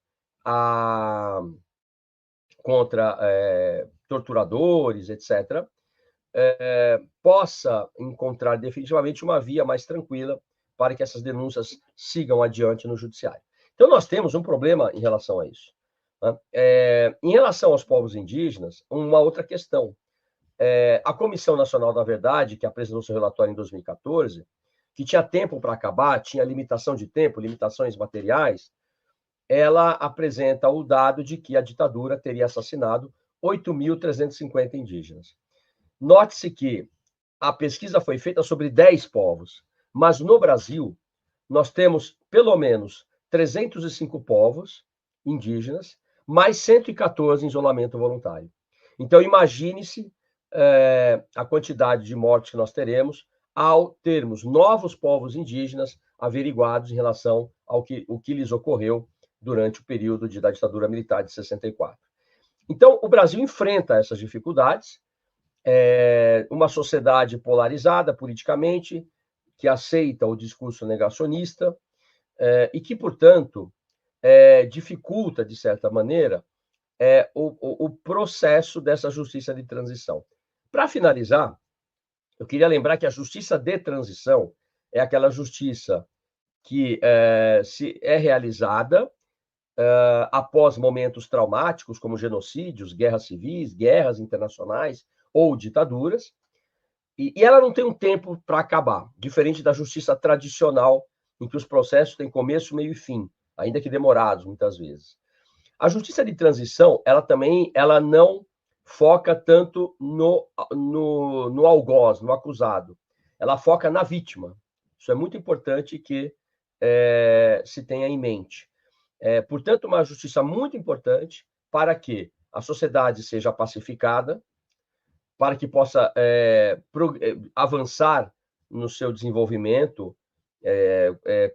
torturadores, etc., possa encontrar definitivamente uma via mais tranquila para que essas denúncias sigam adiante no judiciário. Então, nós temos um problema em relação a isso, né? Em relação aos povos indígenas, uma outra questão. A Comissão Nacional da Verdade, que apresentou seu relatório em 2014, que tinha tempo para acabar, tinha limitação de tempo, limitações materiais, ela apresenta o dado de que a ditadura teria assassinado 8.350 indígenas. Note-se que a pesquisa foi feita sobre 10 povos, mas no Brasil nós temos pelo menos 305 povos indígenas, mais 114 em isolamento voluntário. Então, imagine-se a quantidade de mortes que nós teremos ao termos novos povos indígenas averiguados em relação ao que lhes ocorreu durante o período da ditadura militar de 64. Então, o Brasil enfrenta essas dificuldades, uma sociedade polarizada politicamente, que aceita o discurso negacionista e que, portanto, dificulta, de certa maneira, o processo dessa justiça de transição. Para finalizar, eu queria lembrar que a justiça de transição é aquela justiça que é realizada após momentos traumáticos, como genocídios, guerras civis, guerras internacionais ou ditaduras, e ela não tem um tempo para acabar, diferente da justiça tradicional, em que os processos têm começo, meio e fim, ainda que demorados, muitas vezes. A justiça de transição, ela não foca tanto no algoz, no acusado. Ela foca na vítima. Isso é muito importante que se tenha em mente. Portanto, uma justiça muito importante para que a sociedade seja pacificada, para que possa avançar no seu desenvolvimento,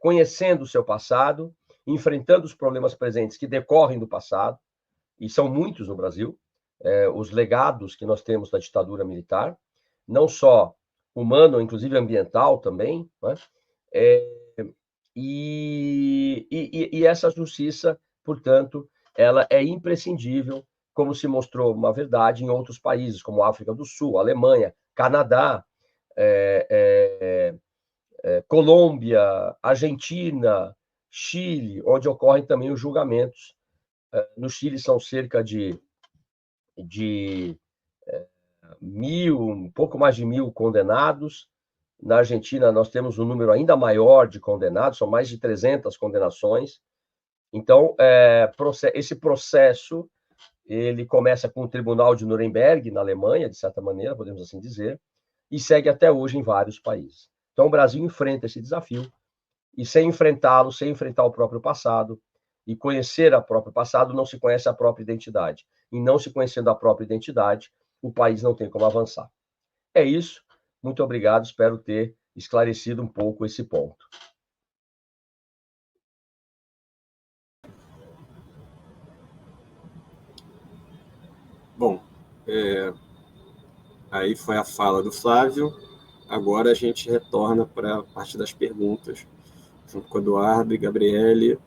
conhecendo o seu passado, enfrentando os problemas presentes que decorrem do passado, e são muitos no Brasil, os legados que nós temos da ditadura militar, não só humano, inclusive ambiental também, né? E essa justiça, portanto, ela é imprescindível, como se mostrou uma verdade em outros países, como a África do Sul, Alemanha, Canadá, Colômbia, Argentina, Chile, onde ocorrem também os julgamentos. No Chile são cerca de um pouco mais de 1.000 condenados. Na Argentina, nós temos um número ainda maior de condenados, são mais de 300 condenações. Então, esse processo, ele começa com o Tribunal de Nuremberg, na Alemanha, de certa maneira, podemos assim dizer, e segue até hoje em vários países. Então, o Brasil enfrenta esse desafio, e sem enfrentá-lo, sem enfrentar o próprio passado, e conhecer o próprio passado, não se conhece a própria identidade. E não se conhecendo a própria identidade, o país não tem como avançar. É isso. Muito obrigado. Espero ter esclarecido um pouco esse ponto. Bom, aí foi a fala do Flávio. Agora a gente retorna para a parte das perguntas, junto com o Eduardo e Gabriele,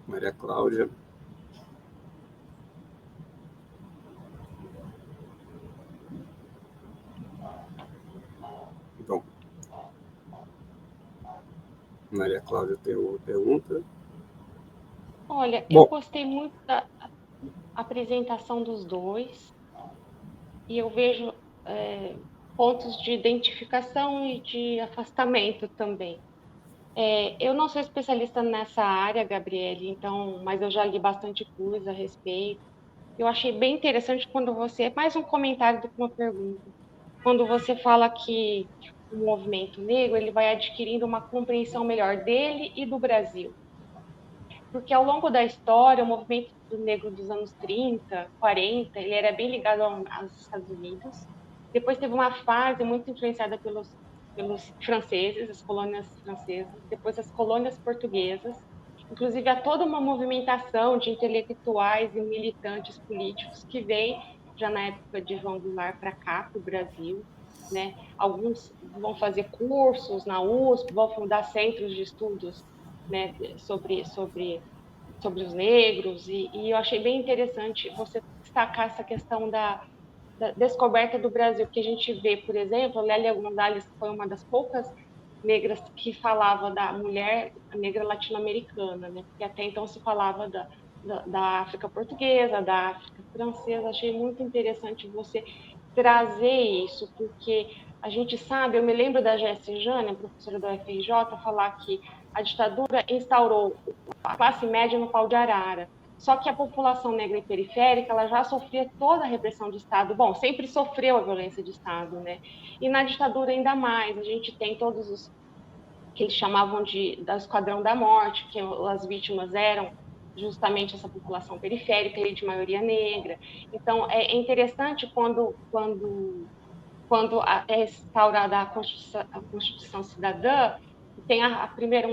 Maria Cláudia. Bom, Maria Cláudia tem uma pergunta. Olha, eu gostei muito da apresentação dos dois, e eu vejo pontos de identificação e de afastamento também. Eu não sou especialista nessa área, Gabriele, então, mas eu já li bastante coisa a respeito. Eu achei bem interessante quando você... Mais um comentário do que uma pergunta. Quando você fala que o movimento negro ele vai adquirindo uma compreensão melhor dele e do Brasil. Porque ao longo da história, o movimento negro dos anos 30, 40, ele era bem ligado aos Estados Unidos. Depois teve uma fase muito influenciada pelos franceses, as colônias francesas, depois as colônias portuguesas. Inclusive, há toda uma movimentação de intelectuais e militantes políticos que veio já na época de João Goulart para cá, para o Brasil. Né? Alguns vão fazer cursos na USP, vão fundar centros de estudos, né, sobre os negros, e eu achei bem interessante você destacar essa questão da descoberta do Brasil, porque a gente vê, por exemplo, a Lélia Gonzalez foi uma das poucas negras que falava da mulher negra latino-americana, né? Porque até então se falava da África portuguesa, da África francesa. Achei muito interessante você trazer isso, porque a gente sabe, eu me lembro da Jessie Jane, professora do UFRJ, falar que a ditadura instaurou a classe média no pau de arara. Só que a população negra e periférica ela já sofria toda a repressão de Estado. Bom, sempre sofreu a violência de Estado, né? E na ditadura ainda mais. A gente tem todos os que eles chamavam da Esquadrão da Morte, que as vítimas eram justamente essa população periférica e de maioria negra. Então, é interessante quando é instaurada a Constituição Cidadã, tem a primeira,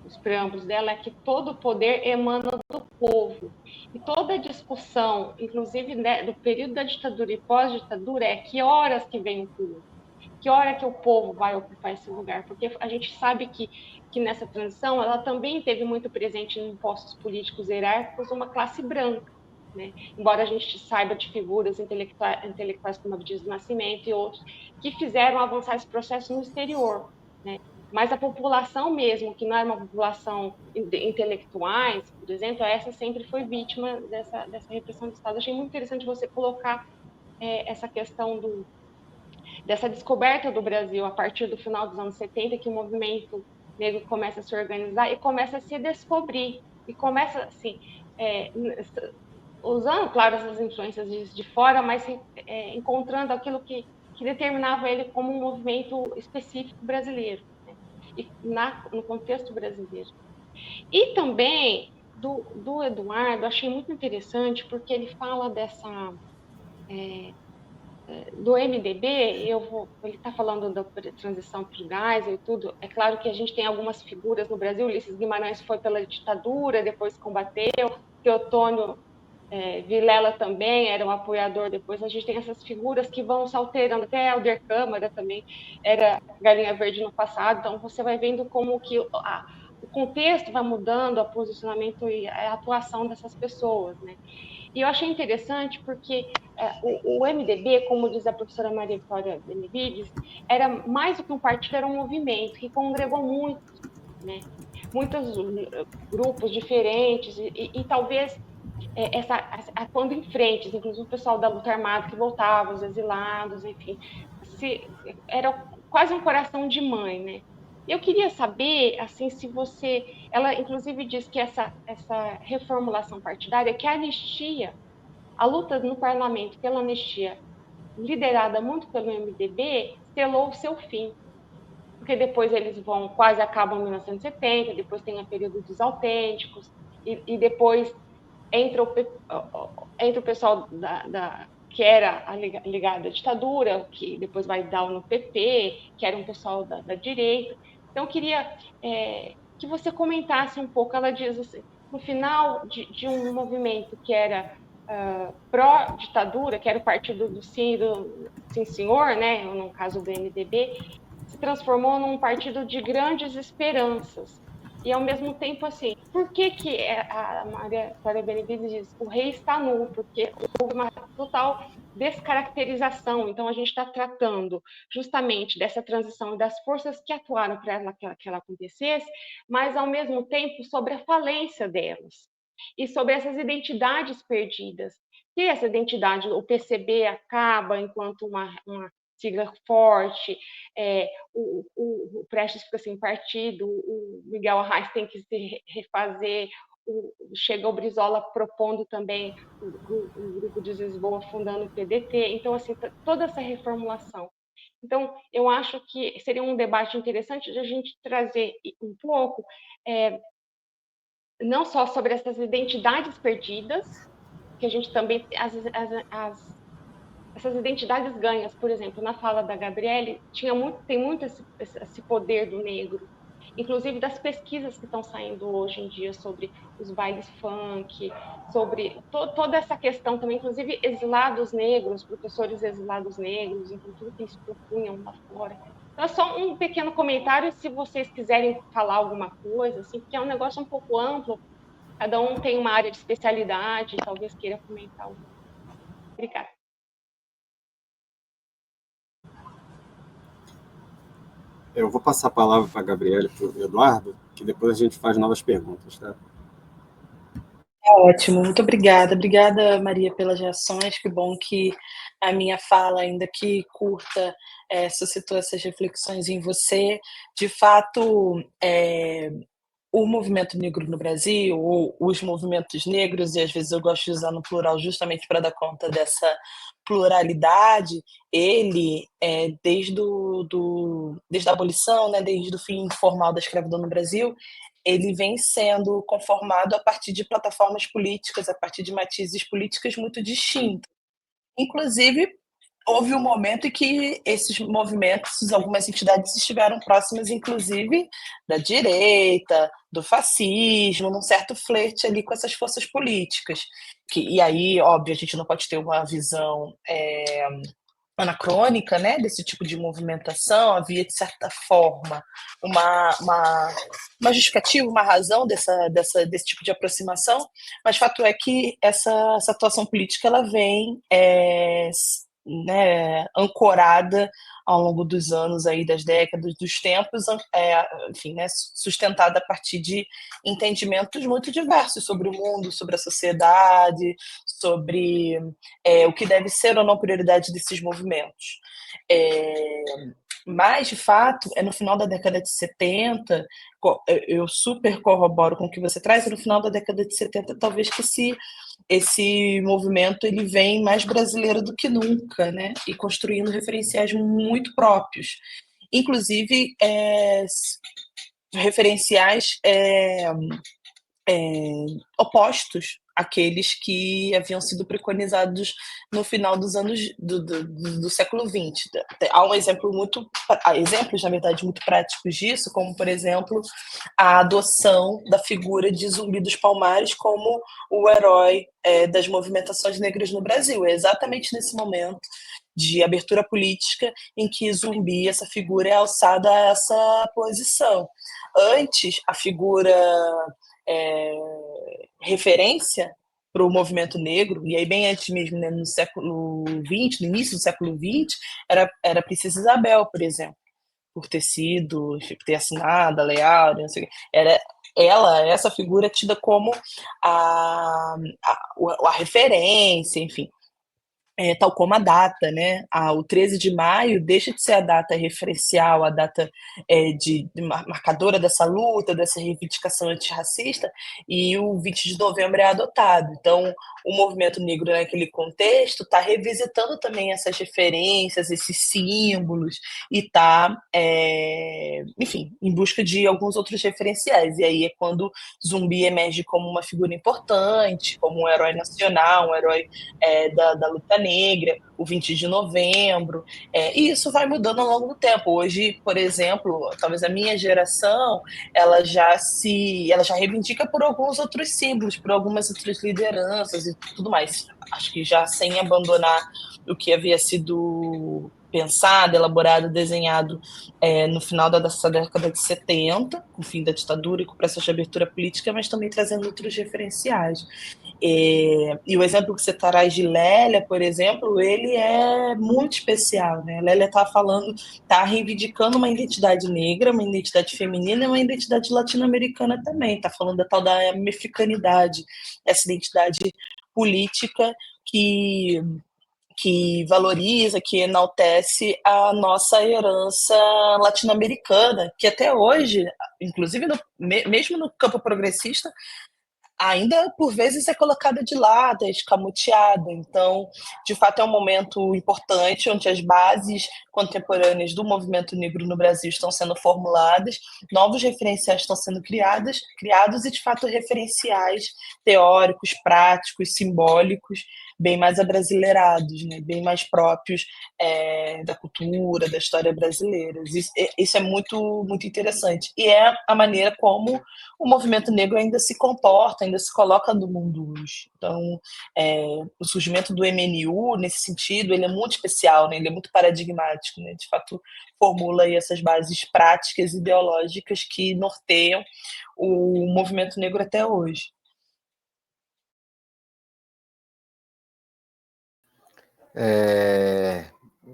dos preâmbulos dela é que todo o poder emana do povo. E toda a discussão, inclusive, né, do período da ditadura e pós-ditadura, é que horas que vem o povo, que hora que o povo vai ocupar esse lugar, porque a gente sabe que nessa transição ela também teve muito presente em postos políticos hierárquicos uma classe branca. Né? Embora a gente saiba de figuras intelectuais como Abdias do Nascimento e outros, que fizeram avançar esse processo no exterior. Né? Mas a população mesmo, que não era uma população intelectuais, por exemplo, essa sempre foi vítima dessa repressão do Estado. Achei muito interessante você colocar essa questão dessa descoberta do Brasil a partir do final dos anos 70, que o movimento negro começa a se organizar e começa a se descobrir, e começa assim... usando, claro, essas influências de fora, mas encontrando aquilo que determinava ele como um movimento específico brasileiro, né? E no contexto brasileiro. E também, do Eduardo, achei muito interessante, porque ele fala do MDB, ele está falando da transição para o gás e tudo. É claro que a gente tem algumas figuras no Brasil. Ulisses Guimarães foi pela ditadura, depois combateu. Teotônio Vilela também era um apoiador. Depois a gente tem essas figuras que vão se alterando. Até Helder Câmara também era galinha verde no passado. Então você vai vendo como que o contexto vai mudando, o posicionamento e a atuação dessas pessoas, né? E eu achei interessante porque o MDB, como diz a professora Maria Vitória Benevides, era mais do que um partido, era um movimento que congregou muitos, né? Muitos grupos diferentes e talvez atuando em frentes, inclusive o pessoal da luta armada que voltava, os exilados, enfim, era quase um coração de mãe, né? Eu queria saber, assim, se você... Ela, inclusive, diz que essa reformulação partidária, que a anistia, a luta no parlamento pela anistia, liderada muito pelo MDB, selou o seu fim. Porque depois eles quase acabam em 1970, depois tem o período dos autênticos, e depois entra o pessoal que era ligado à ditadura, que depois vai dar no PP, que era um pessoal da direita. Então, eu queria que você comentasse um pouco. Ela diz assim, no final de um movimento que era pró-ditadura, que era o partido do Sim Senhor, né, no caso do MDB, se transformou num partido de grandes esperanças. E, ao mesmo tempo, assim, por que a Maria Clara Benevides diz o rei está nu? Porque houve uma total descaracterização. Então, a gente está tratando justamente dessa transição e das forças que atuaram para que ela acontecesse, mas, ao mesmo tempo, sobre a falência delas e sobre essas identidades perdidas. E essa identidade, o PCB acaba enquanto uma sigla forte, o Prestes fica sem partido, o Miguel Arraes tem que se refazer, chega o Brizola propondo também o grupo de Lisboa, fundando o PDT. Então, assim, toda essa reformulação. Então, eu acho que seria um debate interessante de a gente trazer um pouco, não só sobre essas identidades perdidas, que a gente também... essas identidades ganhas, por exemplo, na fala da Gabriele, tem muito esse poder do negro, inclusive das pesquisas que estão saindo hoje em dia sobre os bailes funk, sobre toda essa questão também, inclusive exilados negros, professores exilados negros, inclusive que eles propunham lá fora. Então, é só um pequeno comentário, se vocês quiserem falar alguma coisa, assim, porque é um negócio um pouco amplo, cada um tem uma área de especialidade, talvez queira comentar alguma coisa. Obrigada. Eu vou passar a palavra para a Gabriela e para o Eduardo, que depois a gente faz novas perguntas, tá? Ótimo, muito obrigada. Obrigada, Maria, pelas reações. Que bom que a minha fala, ainda que curta, suscitou essas reflexões em você. De fato, o movimento negro no Brasil, ou os movimentos negros, e às vezes eu gosto de usar no plural justamente para dar conta dessa pluralidade, ele, desde a abolição, né, desde o fim formal da escravidão no Brasil, ele vem sendo conformado a partir de plataformas políticas, a partir de matizes políticas muito distintos. Inclusive, houve um momento em que esses movimentos, algumas entidades estiveram próximas, inclusive, da direita, do fascismo, num certo flerte ali com essas forças políticas. E aí, óbvio, a gente não pode ter uma visão anacrônica, né, desse tipo de movimentação. Havia, de certa forma, uma justificativa, uma razão desse tipo de aproximação, mas fato é que essa atuação política ela vem né, ancorada ao longo dos anos, aí, das décadas, dos tempos, enfim, né, sustentada a partir de entendimentos muito diversos sobre o mundo, sobre a sociedade, sobre o que deve ser ou não prioridade desses movimentos. Mas, de fato, no final da década de 70, eu super corroboro com o que você traz, no final da década de 70, talvez que esse movimento ele vem mais brasileiro do que nunca, né? E construindo referenciais muito próprios. Inclusive, referenciais opostos aqueles que haviam sido preconizados no final dos anos do século XX. Há exemplos, na verdade, muito práticos disso, como, por exemplo, a adoção da figura de Zumbi dos Palmares como o herói das movimentações negras no Brasil. É exatamente nesse momento de abertura política em que Zumbi, essa figura, é alçada a essa posição. Antes, a figura referência para o movimento negro, e aí bem antes mesmo, né, no século XX, no início do século XX, era a Princesa Isabel, por exemplo, por ter ter assinado a Lei Áurea, não sei o quê. Era essa figura tida como a referência, enfim. Tal como a data, né? O 13 de maio deixa de ser a data referencial, a data marcadora dessa luta, dessa reivindicação antirracista, e o 20 de novembro é adotado. Então, o movimento negro, naquele contexto, está revisitando também essas referências, esses símbolos, e está, enfim, em busca de alguns outros referenciais. E aí é quando Zumbi emerge como uma figura importante, como um herói nacional, um herói da luta negra, o 20 de novembro, e isso vai mudando ao longo do tempo. Hoje, por exemplo, talvez a minha geração, ela já reivindica por alguns outros símbolos, por algumas outras lideranças e tudo mais. Acho que já sem abandonar o que havia sido pensado, elaborado, desenhado no final dessa década de 70, com o fim da ditadura e com o processo de abertura política, mas também trazendo outros referenciais. E o exemplo que você traz de Lélia, por exemplo, ele é muito especial, né? Lélia está reivindicando uma identidade negra, uma identidade feminina e uma identidade latino-americana também. Está falando da tal da mexicanidade, essa identidade política que valoriza, que enaltece a nossa herança latino-americana, que até hoje, inclusive mesmo no campo progressista, ainda por vezes é colocada de lado, é escamoteada. Então, de fato, é um momento importante onde as bases contemporâneas do movimento negro no Brasil estão sendo formuladas, novos referenciais estão sendo criados e, de fato, referenciais teóricos, práticos, simbólicos, bem mais abrasileirados, né? Bem mais próprios da cultura, da história brasileira. Isso é muito, muito interessante. E é a maneira como o movimento negro ainda se comporta, ainda se coloca no mundo hoje. Então, o surgimento do MNU, nesse sentido, ele é muito especial, né? Ele é muito paradigmático, né? De fato, formula aí essas bases práticas e ideológicas que norteiam o movimento negro até hoje.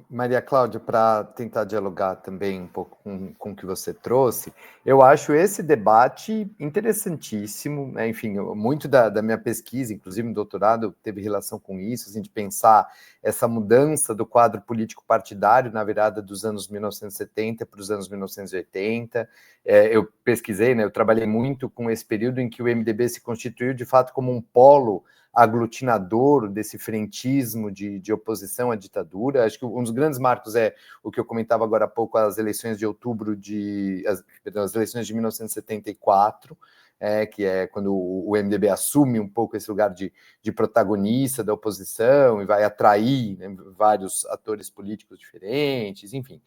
Maria Cláudia, para tentar dialogar também um pouco com o que você trouxe, eu acho esse debate interessantíssimo, né? Enfim, muito da minha pesquisa, inclusive no doutorado, teve relação com isso, assim, de pensar essa mudança do quadro político partidário na virada dos anos 1970 para os anos 1980. Eu pesquisei, né? Eu trabalhei muito com esse período em que o MDB se constituiu, de fato, como um polo aglutinador desse frentismo de oposição à ditadura. Acho que um dos grandes marcos é o que eu comentava agora há pouco, as eleições de outubro as eleições de 1974, que é quando o MDB assume um pouco esse lugar de protagonista da oposição e vai atrair, né, vários atores políticos diferentes, enfim.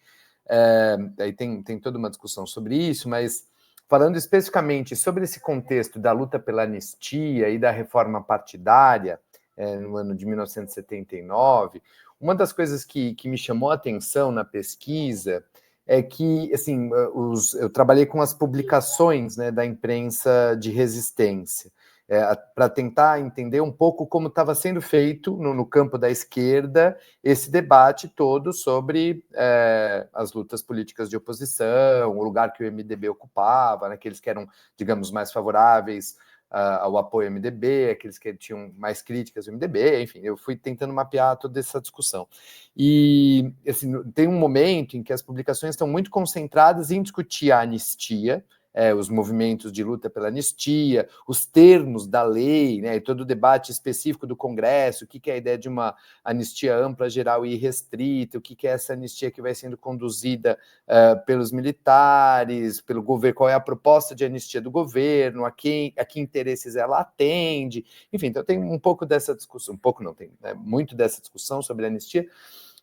Aí tem toda uma discussão sobre isso, mas falando especificamente sobre esse contexto da luta pela anistia e da reforma partidária, no ano de 1979, uma das coisas que me chamou a atenção na pesquisa é que, assim, eu trabalhei com as publicações, né, da imprensa de resistência, para tentar entender um pouco como estava sendo feito no campo da esquerda esse debate todo sobre as lutas políticas de oposição, o lugar que o MDB ocupava, né, aqueles que eram, digamos, mais favoráveis ao apoio ao MDB, aqueles que tinham mais críticas ao MDB, enfim, eu fui tentando mapear toda essa discussão. E assim, tem um momento em que as publicações estão muito concentradas em discutir a anistia, os movimentos de luta pela anistia, os termos da lei, né, e todo o debate específico do Congresso, o que é a ideia de uma anistia ampla, geral e irrestrita, o que é essa anistia que vai sendo conduzida pelos militares, pelo governo, qual é a proposta de anistia do governo, a que interesses ela atende, enfim, então tem um pouco dessa discussão, muito dessa discussão sobre a anistia.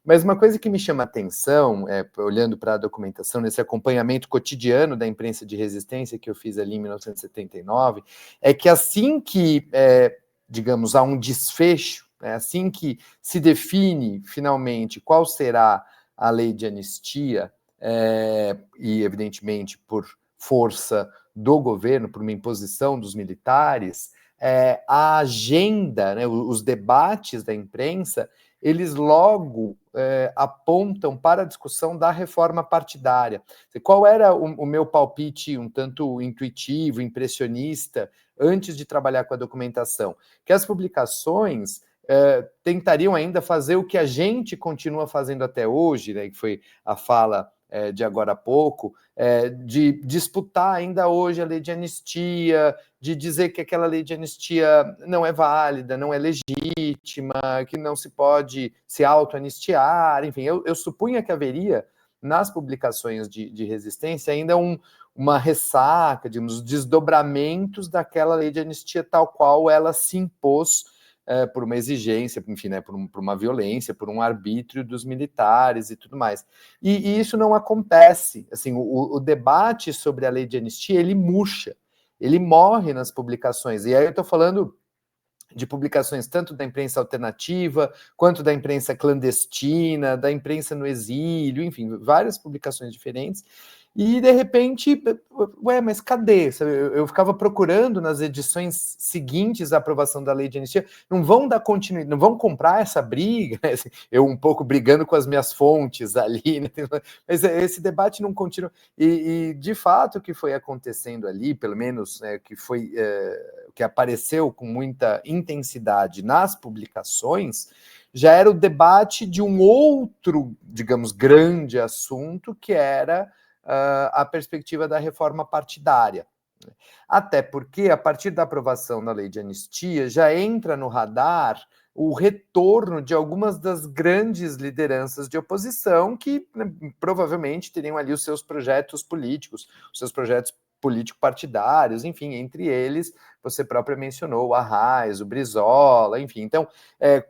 Mas uma coisa que me chama a atenção, olhando para a documentação, nesse acompanhamento cotidiano da imprensa de resistência que eu fiz ali em 1979, é que assim que, digamos, há um desfecho, assim que se define finalmente qual será a lei de anistia, e evidentemente por força do governo, por uma imposição dos militares, a agenda, né, os debates da imprensa, eles logo apontam para a discussão da reforma partidária. Qual era o meu palpite um tanto intuitivo, impressionista, antes de trabalhar com a documentação? Que as publicações tentariam ainda fazer o que a gente continua fazendo até hoje, né, que foi a fala de agora há pouco, de disputar ainda hoje a lei de anistia, de dizer que aquela lei de anistia não é válida, não é legítima, que não se pode se auto-anistiar, enfim, eu supunha que haveria, nas publicações de resistência, ainda uma ressaca, digamos, desdobramentos daquela lei de anistia tal qual ela se impôs por uma exigência, enfim, né, por uma violência, por um arbítrio dos militares e tudo mais. E isso não acontece. Assim, o debate sobre a lei de anistia, ele murcha, ele morre nas publicações. E aí eu estou falando de publicações tanto da imprensa alternativa, quanto da imprensa clandestina, da imprensa no exílio, enfim, várias publicações diferentes. E, de repente, mas cadê? Eu ficava procurando nas edições seguintes à aprovação da lei de anistia, não vão dar continuidade, não vão comprar essa briga, né? Eu um pouco brigando com as minhas fontes ali, né? Mas esse debate não continua. E, de fato, o que foi acontecendo ali, pelo menos que apareceu com muita intensidade nas publicações, já era o debate de um outro, digamos, grande assunto, que era a perspectiva da reforma partidária. Até porque, a partir da aprovação da lei de anistia, já entra no radar o retorno de algumas das grandes lideranças de oposição que, né, provavelmente teriam ali os seus projetos políticos, os seus projetos político-partidários, enfim, entre eles, você própria mencionou o Arraes, o Brizola, enfim. Então,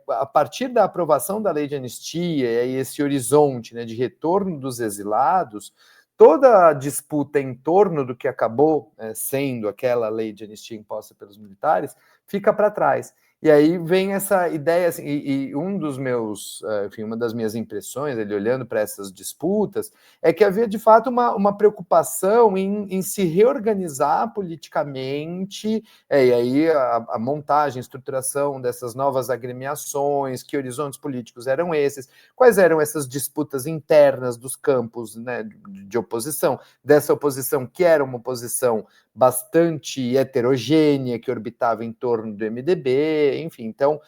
a partir da aprovação da lei de anistia e esse horizonte, né, de retorno dos exilados, toda a disputa em torno do que acabou sendo aquela lei de anistia imposta pelos militares fica para trás. E aí vem essa ideia, assim, e um dos meus, enfim, uma das minhas impressões, ele olhando para essas disputas, é que havia de fato uma preocupação em se reorganizar politicamente, e aí a montagem, a estruturação dessas novas agremiações, que horizontes políticos eram esses, quais eram essas disputas internas dos campos, né, de oposição, dessa oposição que era uma oposição bastante heterogênea, que orbitava em torno do MDB, enfim, então,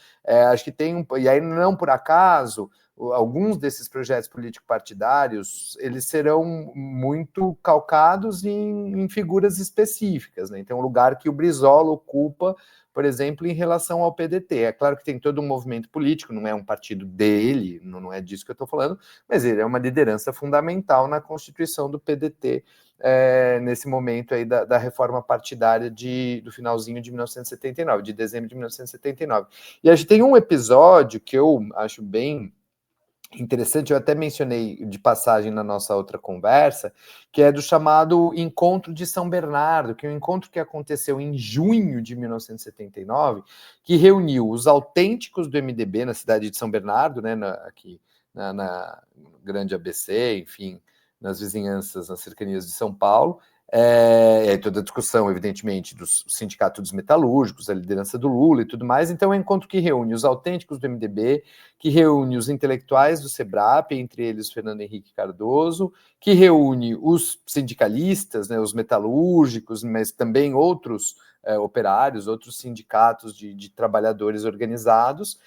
acho que tem e aí não por acaso, alguns desses projetos político-partidários, eles serão muito calcados em figuras específicas, né? Então, o lugar que o Brizola ocupa, por exemplo, em relação ao PDT. É claro que tem todo um movimento político, não é um partido dele, não é disso que eu estou falando, mas ele é uma liderança fundamental na constituição do PDT, nesse momento aí da reforma partidária do finalzinho de 1979, de dezembro de 1979. E a gente tem um episódio que eu acho bem interessante, eu até mencionei de passagem na nossa outra conversa, que é do chamado Encontro de São Bernardo, que é um encontro que aconteceu em junho de 1979, que reuniu os autênticos do MDB na cidade de São Bernardo, né, aqui na grande ABC, enfim, nas vizinhanças, nas cercanias de São Paulo, toda a discussão, evidentemente, do sindicato dos metalúrgicos, a liderança do Lula e tudo mais. Então, é um encontro que reúne os autênticos do MDB, que reúne os intelectuais do SEBRAP, entre eles Fernando Henrique Cardoso, que reúne os sindicalistas, né, os metalúrgicos, mas também outros operários, outros sindicatos de trabalhadores organizados,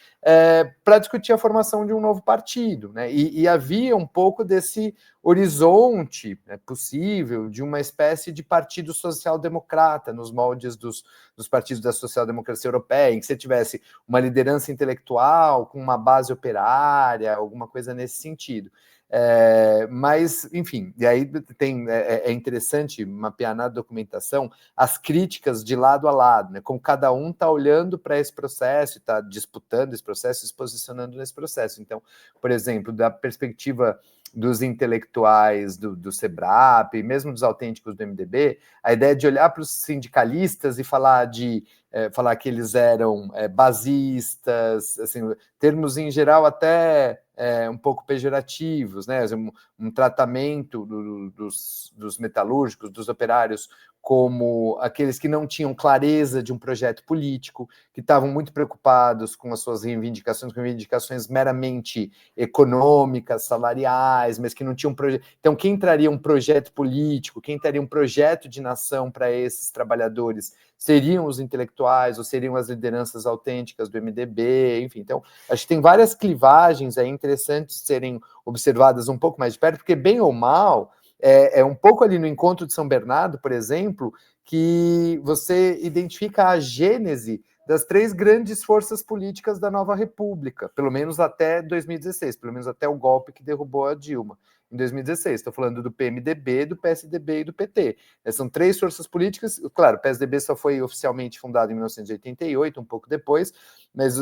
para discutir a formação de um novo partido, né? E havia um pouco desse horizonte, né, possível de uma espécie de partido social-democrata nos moldes dos partidos da social-democracia europeia, em que você tivesse uma liderança intelectual com uma base operária, alguma coisa nesse sentido. Mas, enfim, e aí é interessante mapear na documentação as críticas de lado a lado, né? Como cada um está olhando para esse processo, está disputando esse processo, se posicionando nesse processo. Então, por exemplo, da perspectiva dos intelectuais do SEBRAP, mesmo dos autênticos do MDB, a ideia de olhar para os sindicalistas e falar que eles eram basistas, assim, termos em geral até um pouco pejorativos, né? Um tratamento dos metalúrgicos, dos operários, como aqueles que não tinham clareza de um projeto político, que estavam muito preocupados com as suas reivindicações meramente econômicas, salariais, mas que não tinham projeto. Então, quem traria um projeto político, quem traria um projeto de nação para esses trabalhadores seriam os intelectuais ou seriam as lideranças autênticas do MDB, enfim. Então, acho que tem várias clivagens aí interessantes serem observadas um pouco mais de perto, porque, bem ou mal, é um pouco ali no Encontro de São Bernardo, por exemplo, que você identifica a gênese das 3 grandes forças políticas da nova república, pelo menos até 2016, pelo menos até o golpe que derrubou a Dilma, em 2016. Estou falando do PMDB, do PSDB e do PT. São 3 forças políticas. Claro, o PSDB só foi oficialmente fundado em 1988, um pouco depois, mas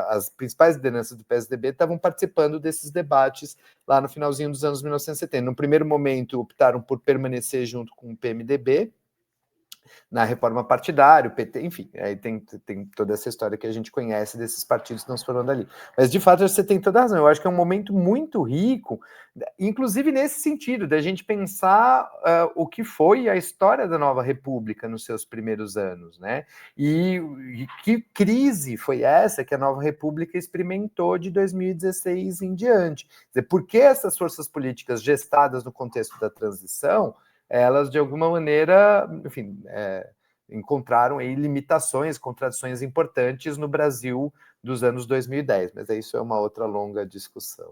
as principais lideranças do PSDB estavam participando desses debates lá no finalzinho dos anos 1970. No primeiro momento, optaram por permanecer junto com o PMDB, na reforma partidária, o PT, enfim, aí tem toda essa história que a gente conhece desses partidos que não se foram dali. Mas, de fato, você tem toda a razão. Eu acho que é um momento muito rico, inclusive nesse sentido, da gente pensar o que foi a história da nova república nos seus primeiros anos, né? E que crise foi essa que a nova república experimentou de 2016 em diante? Quer dizer, por que essas forças políticas gestadas no contexto da transição, elas, de alguma maneira, enfim, encontraram aí limitações, contradições importantes no Brasil dos anos 2010, mas isso é uma outra longa discussão.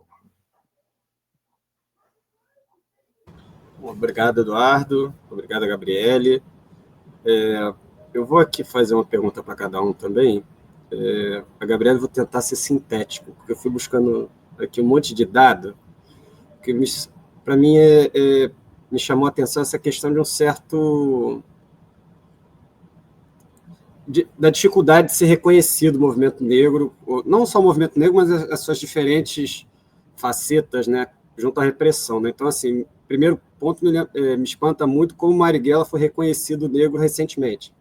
Obrigado, Eduardo. Obrigado, Gabriele. Eu vou aqui fazer uma pergunta para cada um também. A Gabriele, vou tentar ser sintético, porque eu fui buscando aqui um monte de dado, que para mim me chamou a atenção essa questão de um certo... da dificuldade de ser reconhecido o movimento negro, não só o movimento negro, mas as suas diferentes facetas, né, junto à repressão, né? Então, assim, primeiro ponto me espanta muito como Marighella foi reconhecido negro recentemente.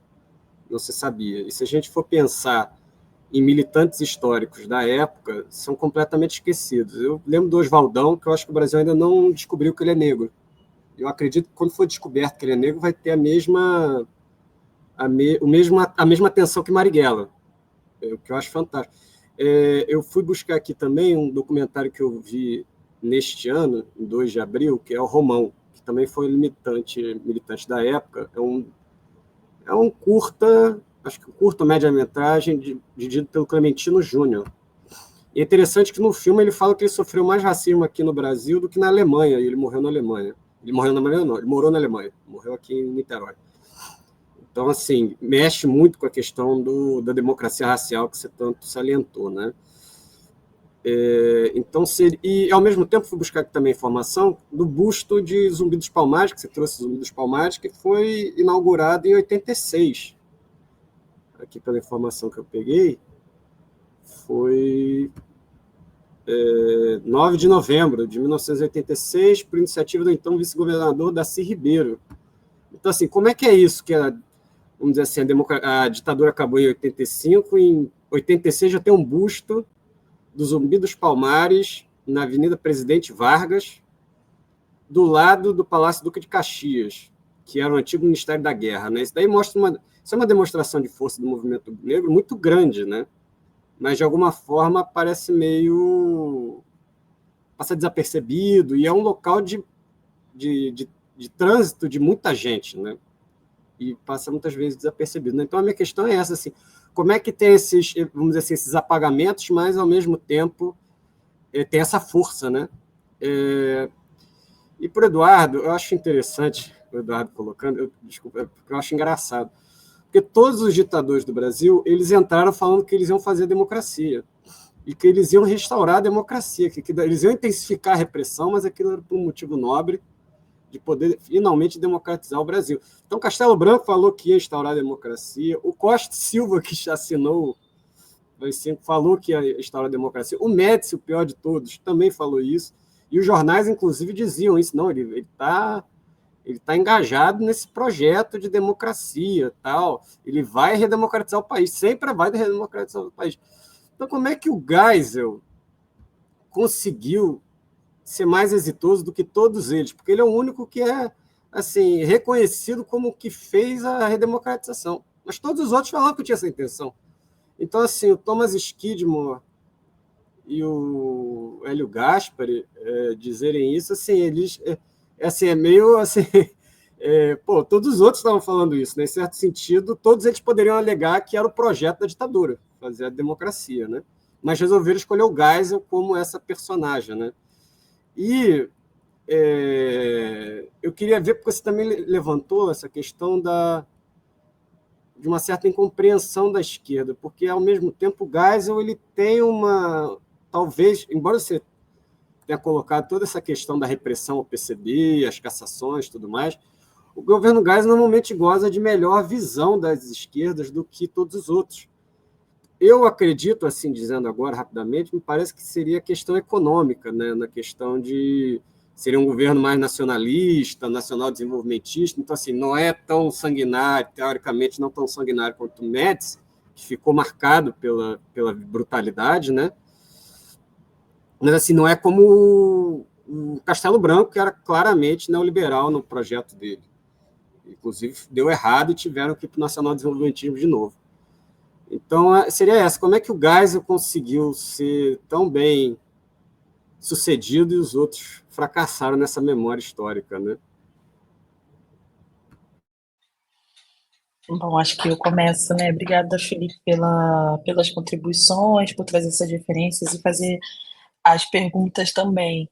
Não se sabia. E se a gente for pensar em militantes históricos da época, são completamente esquecidos. Eu lembro do Oswaldão, que eu acho que o Brasil ainda não descobriu que ele é negro. Eu acredito que quando for descoberto que ele é negro, vai ter a mesma atenção que Marighella, o que eu acho fantástico. Eu fui buscar aqui também um documentário que eu vi neste ano, em 2 de abril, que é o Romão, que também foi militante da época. É um curta, acho que um curta média-metragem, dirigido pelo Clementino Júnior. E é interessante que no filme ele fala que ele sofreu mais racismo aqui no Brasil do que na Alemanha, e ele morreu na Alemanha. Ele morreu na Alemanha, não, ele morou na Alemanha, morreu aqui em Niterói. Então, assim, mexe muito com a questão da democracia racial que você tanto salientou, né? Então, e ao mesmo tempo fui buscar aqui também informação do busto de Zumbi dos Palmares, que você trouxe Zumbi dos Palmares, que foi inaugurado em 86. Aqui pela informação que eu peguei, foi 9 de novembro de 1986, por iniciativa do então vice-governador Darcy Ribeiro. Então, assim, como é que é isso? Que vamos dizer assim, a ditadura acabou em 85, em 86 já tem um busto do Zumbi dos Palmares, na Avenida Presidente Vargas, do lado do Palácio Duque de Caxias, que era o antigo Ministério da Guerra, né? Isso daí isso é uma demonstração de força do movimento negro muito grande, né? Mas, de alguma forma, parece passa desapercebido, e é um local de trânsito de muita gente, né? e passa muitas vezes desapercebido, né? Então, a minha questão é essa, assim, como é que tem esses, vamos dizer assim, esses apagamentos, mas, ao mesmo tempo, tem essa força, né? E para o Eduardo, eu acho interessante, o Eduardo colocando, desculpa, porque eu acho engraçado, porque todos os ditadores do Brasil, eles entraram falando que eles iam fazer democracia, e que eles iam restaurar a democracia, que eles iam intensificar a repressão, mas aquilo era por um motivo nobre, de poder finalmente democratizar o Brasil. Então, Castelo Branco falou que ia instaurar a democracia, o Costa Silva, que já assinou o AI-5, falou que ia instaurar a democracia, o Médici, o pior de todos, também falou isso, e os jornais, inclusive, diziam isso. Não, ele tá engajado nesse projeto de democracia, tal. Ele vai redemocratizar o país, sempre vai redemocratizar o país. Então, como é que o Geisel conseguiu ser mais exitoso do que todos eles? Porque ele é o único que é assim reconhecido como que fez a redemocratização. Mas todos os outros falavam que tinha essa intenção. Então, assim, o Thomas Skidmore e o Hélio Gaspari dizerem isso, assim, eles é meio assim, todos os outros estavam falando isso, né? Em certo sentido, todos eles poderiam alegar que era o projeto da ditadura, fazer a democracia, né? Mas resolveram escolher o Geisel como essa personagem, né? E eu queria ver, porque você também levantou essa questão de uma certa incompreensão da esquerda, porque, ao mesmo tempo, o Geisel ele tem talvez, embora você tenha colocado toda essa questão da repressão ao PCB, as cassações e tudo mais, o governo Geisel normalmente goza de melhor visão das esquerdas do que todos os outros. Eu acredito, assim, dizendo agora rapidamente, me parece que seria a questão econômica, né? Na questão de seria um governo mais nacionalista, nacional-desenvolvimentista, então, assim, não é tão sanguinário, teoricamente não tão sanguinário quanto o Médici, que ficou marcado pela brutalidade, né? Mas, assim, não é como o Castelo Branco, que era claramente neoliberal no projeto dele. Inclusive, deu errado e tiveram que ir para o nacional-desenvolvimentismo de novo. Então, seria essa. Como é que o Geisel conseguiu ser tão bem sucedido e os outros fracassaram nessa memória histórica, né? Bom, acho que eu começo, né? Obrigada, Felipe, pelas contribuições, por trazer essas referências e fazer as perguntas também.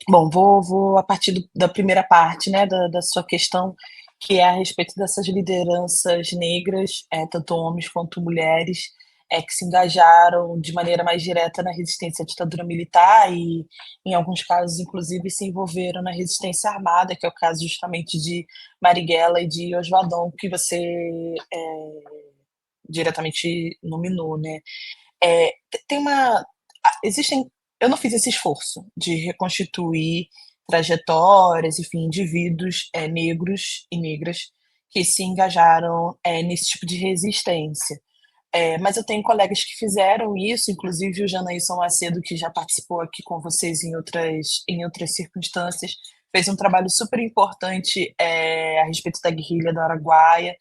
Bom, vou a partir da primeira parte, né, da sua questão, que é a respeito dessas lideranças negras, tanto homens quanto mulheres, que se engajaram de maneira mais direta na resistência à ditadura militar e, em alguns casos, inclusive, se envolveram na resistência armada, que é o caso justamente de Marighella e de Oswaldão, que você diretamente nominou, né? Tem uma... Existem... Eu não fiz esse esforço de reconstituir trajetórias, enfim, indivíduos negros e negras que se engajaram nesse tipo de resistência. Mas eu tenho colegas que fizeram isso, inclusive o Janaílson Macedo, que já participou aqui com vocês em outras circunstâncias, fez um trabalho super importante a respeito da guerrilha do Araguaia,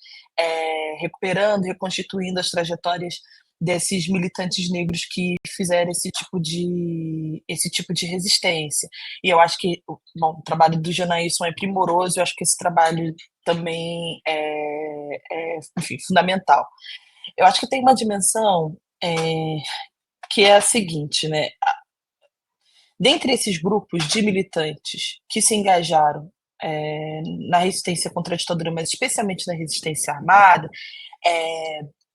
recuperando, reconstituindo as trajetórias desses militantes negros que fizeram esse tipo de resistência. E eu acho que o trabalho do Janaílson é primoroso, eu acho que esse trabalho também enfim, fundamental. Eu acho que tem uma dimensão que é a seguinte, né? Dentre esses grupos de militantes que se engajaram na resistência contra a ditadura, mas especialmente na resistência armada,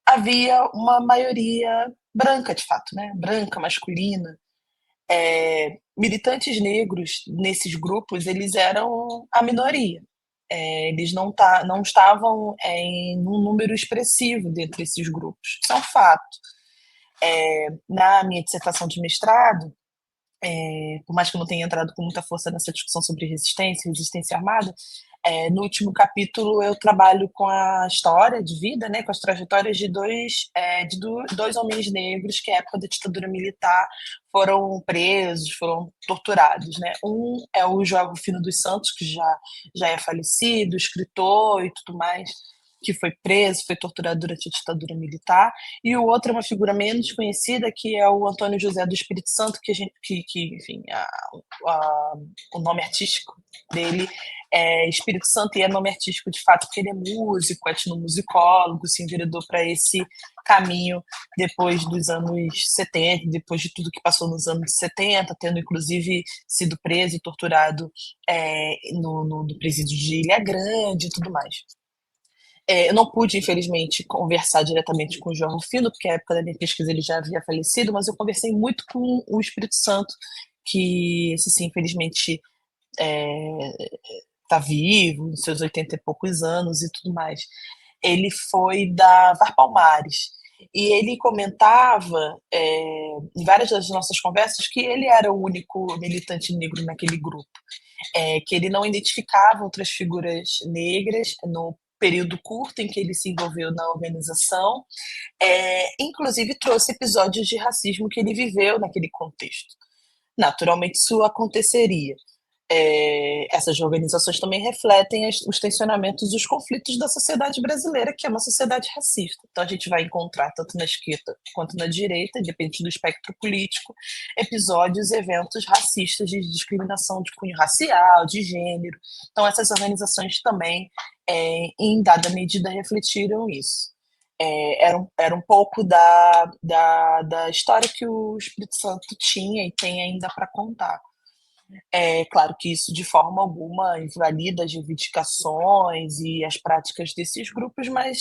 havia uma maioria branca, de fato, né? Branca, masculina. Militantes negros nesses grupos, eles eram a minoria. Eles não estavam em um número expressivo dentre esses grupos. Isso é um fato. Na minha dissertação de mestrado, por mais que eu não tenha entrado com muita força nessa discussão sobre resistência armada, no último capítulo eu trabalho com a história de vida, né, com as trajetórias de dois homens negros que, na época da ditadura militar, foram presos, foram torturados, né? Um é o João Rufino dos Santos, que já é falecido, escritor e tudo mais, que foi preso, foi torturado durante a ditadura militar, e o outro é uma figura menos conhecida, que é o Antônio José do Espírito Santo, enfim, o nome artístico dele é Espírito Santo, e é nome artístico de fato porque ele é músico, etnomusicólogo, se enveredou para esse caminho depois dos anos 70, depois de tudo que passou nos anos 70, tendo inclusive sido preso e torturado no presídio de Ilha Grande e tudo mais. Eu não pude, infelizmente, conversar diretamente com o João Rufino, porque na época da minha pesquisa ele já havia falecido, mas eu conversei muito com o Espírito Santo, que, assim, infelizmente, está vivo, nos seus 80 e poucos anos e tudo mais. Ele foi da VAR Palmares, e ele comentava, em várias das nossas conversas, que ele era o único militante negro naquele grupo, que ele não identificava outras figuras negras no período curto em que ele se envolveu na organização, inclusive trouxe episódios de racismo que ele viveu naquele contexto. Naturalmente, isso aconteceria. Essas organizações também refletem os tensionamentos e os conflitos da sociedade brasileira, que é uma sociedade racista. Então, a gente vai encontrar, tanto na esquerda quanto na direita, independente do espectro político, episódios e eventos racistas de discriminação de cunho racial, de gênero. Então, essas organizações também, em dada medida, refletiram isso. Era um pouco da história que o Espírito Santo tinha e tem ainda para contar. Claro que isso de forma alguma invalida as reivindicações e as práticas desses grupos, mas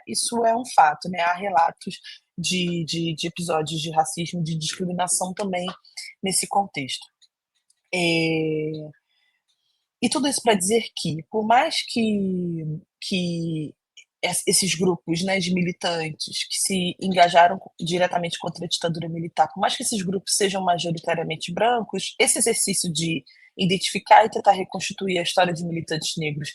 isso é um fato, né? Há relatos de episódios de racismo, de discriminação também nesse contexto. E tudo isso para dizer que, por mais que esses grupos, né, de militantes que se engajaram diretamente contra a ditadura militar, por mais que esses grupos sejam majoritariamente brancos, esse exercício de identificar e tentar reconstituir a história de militantes negros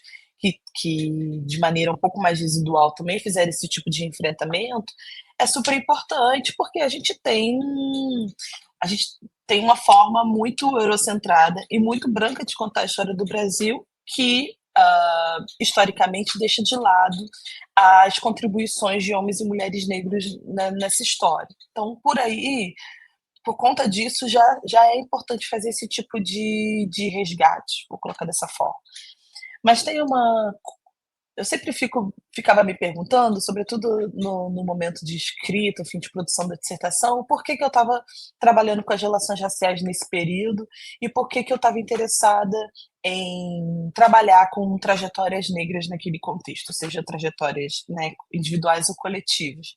que de maneira um pouco mais residual também fizeram esse tipo de enfrentamento é super importante, porque a gente tem uma forma muito eurocentrada e muito branca de contar a história do Brasil que historicamente deixa de lado as contribuições de homens e mulheres negros nessa história. Então, por conta disso, já é importante fazer esse tipo de resgate, vou colocar dessa forma. Mas eu sempre ficava me perguntando, sobretudo no momento de escrita, enfim, de produção da dissertação, por que eu estava trabalhando com as relações raciais nesse período e por que eu estava interessada em trabalhar com trajetórias negras naquele contexto, seja trajetórias, né, individuais ou coletivas.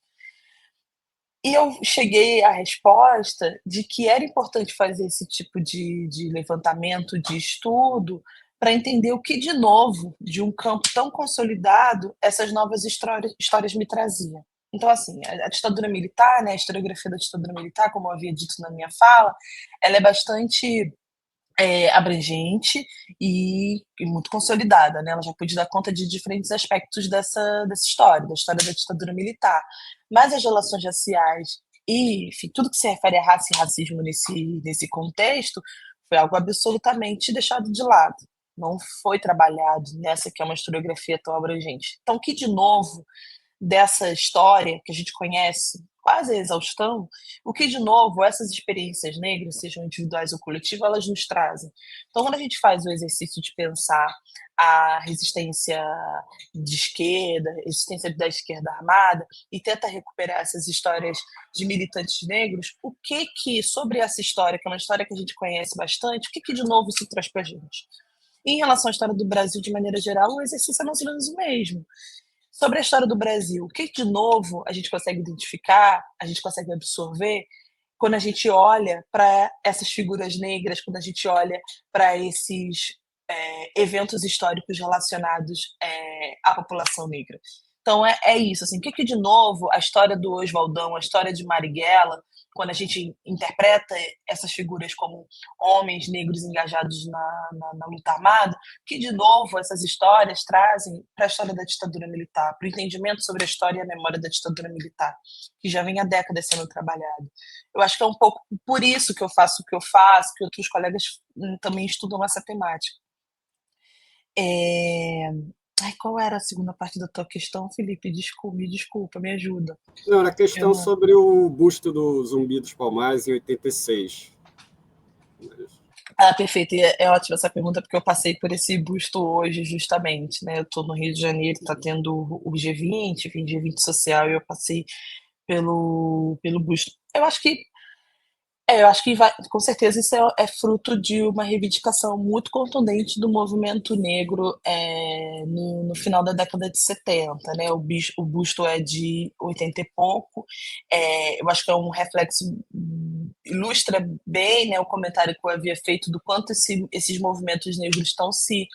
E eu cheguei à resposta de que era importante fazer esse tipo de levantamento, de estudo, para entender o que, de novo, de um campo tão consolidado, essas novas histórias me traziam. Então, assim, a ditadura militar, né, a historiografia da ditadura militar, como eu havia dito na minha fala, ela é bastante abrangente e muito consolidada, né? Ela já pôde dar conta de diferentes aspectos dessa história, da história da ditadura militar. Mas as relações raciais e, enfim, tudo que se refere a raça e racismo nesse contexto foi algo absolutamente deixado de lado. Não foi trabalhado nessa que é uma historiografia tão abrangente. Então, que, de novo, dessa história que a gente conhece quase a exaustão, o que, de novo, essas experiências negras, sejam individuais ou coletivas, elas nos trazem. Então, quando a gente faz o exercício de pensar a resistência de esquerda, a resistência da esquerda armada, e tenta recuperar essas histórias de militantes negros, o que sobre essa história, que é uma história que a gente conhece bastante, o que de novo isso traz para a gente? Em relação à história do Brasil, de maneira geral, o exercício é mais ou menos o mesmo. Sobre a história do Brasil, o que de novo a gente consegue identificar, a gente consegue absorver quando a gente olha para essas figuras negras, quando a gente olha para esses eventos históricos relacionados à população negra. Então é isso, assim, o que de novo a história do Oswaldão, a história de Marighella, quando a gente interpreta essas figuras como homens negros engajados na luta armada, que de novo essas histórias trazem para a história da ditadura militar, para o entendimento sobre a história e a memória da ditadura militar, que já vem há décadas sendo trabalhado. Eu acho que é um pouco por isso que eu faço o que eu faço, que outros colegas também estudam essa temática. Ai, qual era a segunda parte da tua questão, Felipe? Me desculpa, me ajuda. Não, era a questão não... sobre o busto do Zumbi dos Palmares em 86. Ah, perfeito. E é ótima essa pergunta, porque eu passei por esse busto hoje, justamente, né? Eu estou no Rio de Janeiro, está tendo o G20, enfim, G20 social, e eu passei pelo busto. Eu acho que vai, com certeza isso é fruto de uma reivindicação muito contundente do movimento negro no final da década de 70, né? O busto é de 80 e pouco. Eu acho que é um reflexo, ilustra bem, né, o comentário que eu havia feito do quanto esses movimentos negros estão se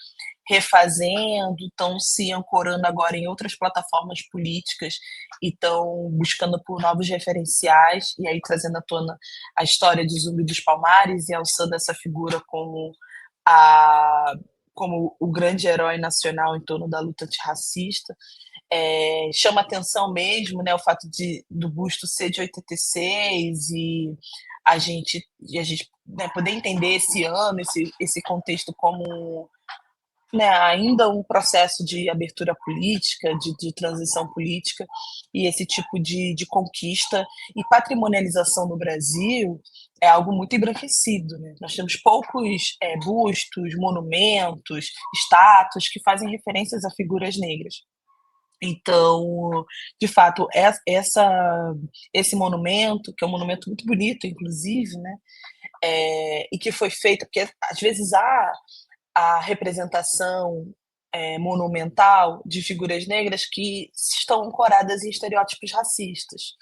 refazendo, estão se ancorando agora em outras plataformas políticas e estão buscando por novos referenciais, e aí trazendo à tona a história de Zumbi dos Palmares e alçando essa figura como o grande herói nacional em torno da luta antirracista. Chama atenção mesmo, né, o fato do busto ser de 86 e a gente né, poder entender esse ano, esse contexto como, né, ainda um processo de abertura política, de transição política, e esse tipo de conquista e patrimonialização no Brasil é algo muito embranquecido. Né? Nós temos poucos bustos, monumentos, estátuas que fazem referências a figuras negras. Então, de fato, esse monumento, que é um monumento muito bonito, inclusive, né, e que foi feito, porque às vezes há a representação monumental de figuras negras que estão ancoradas em estereótipos racistas,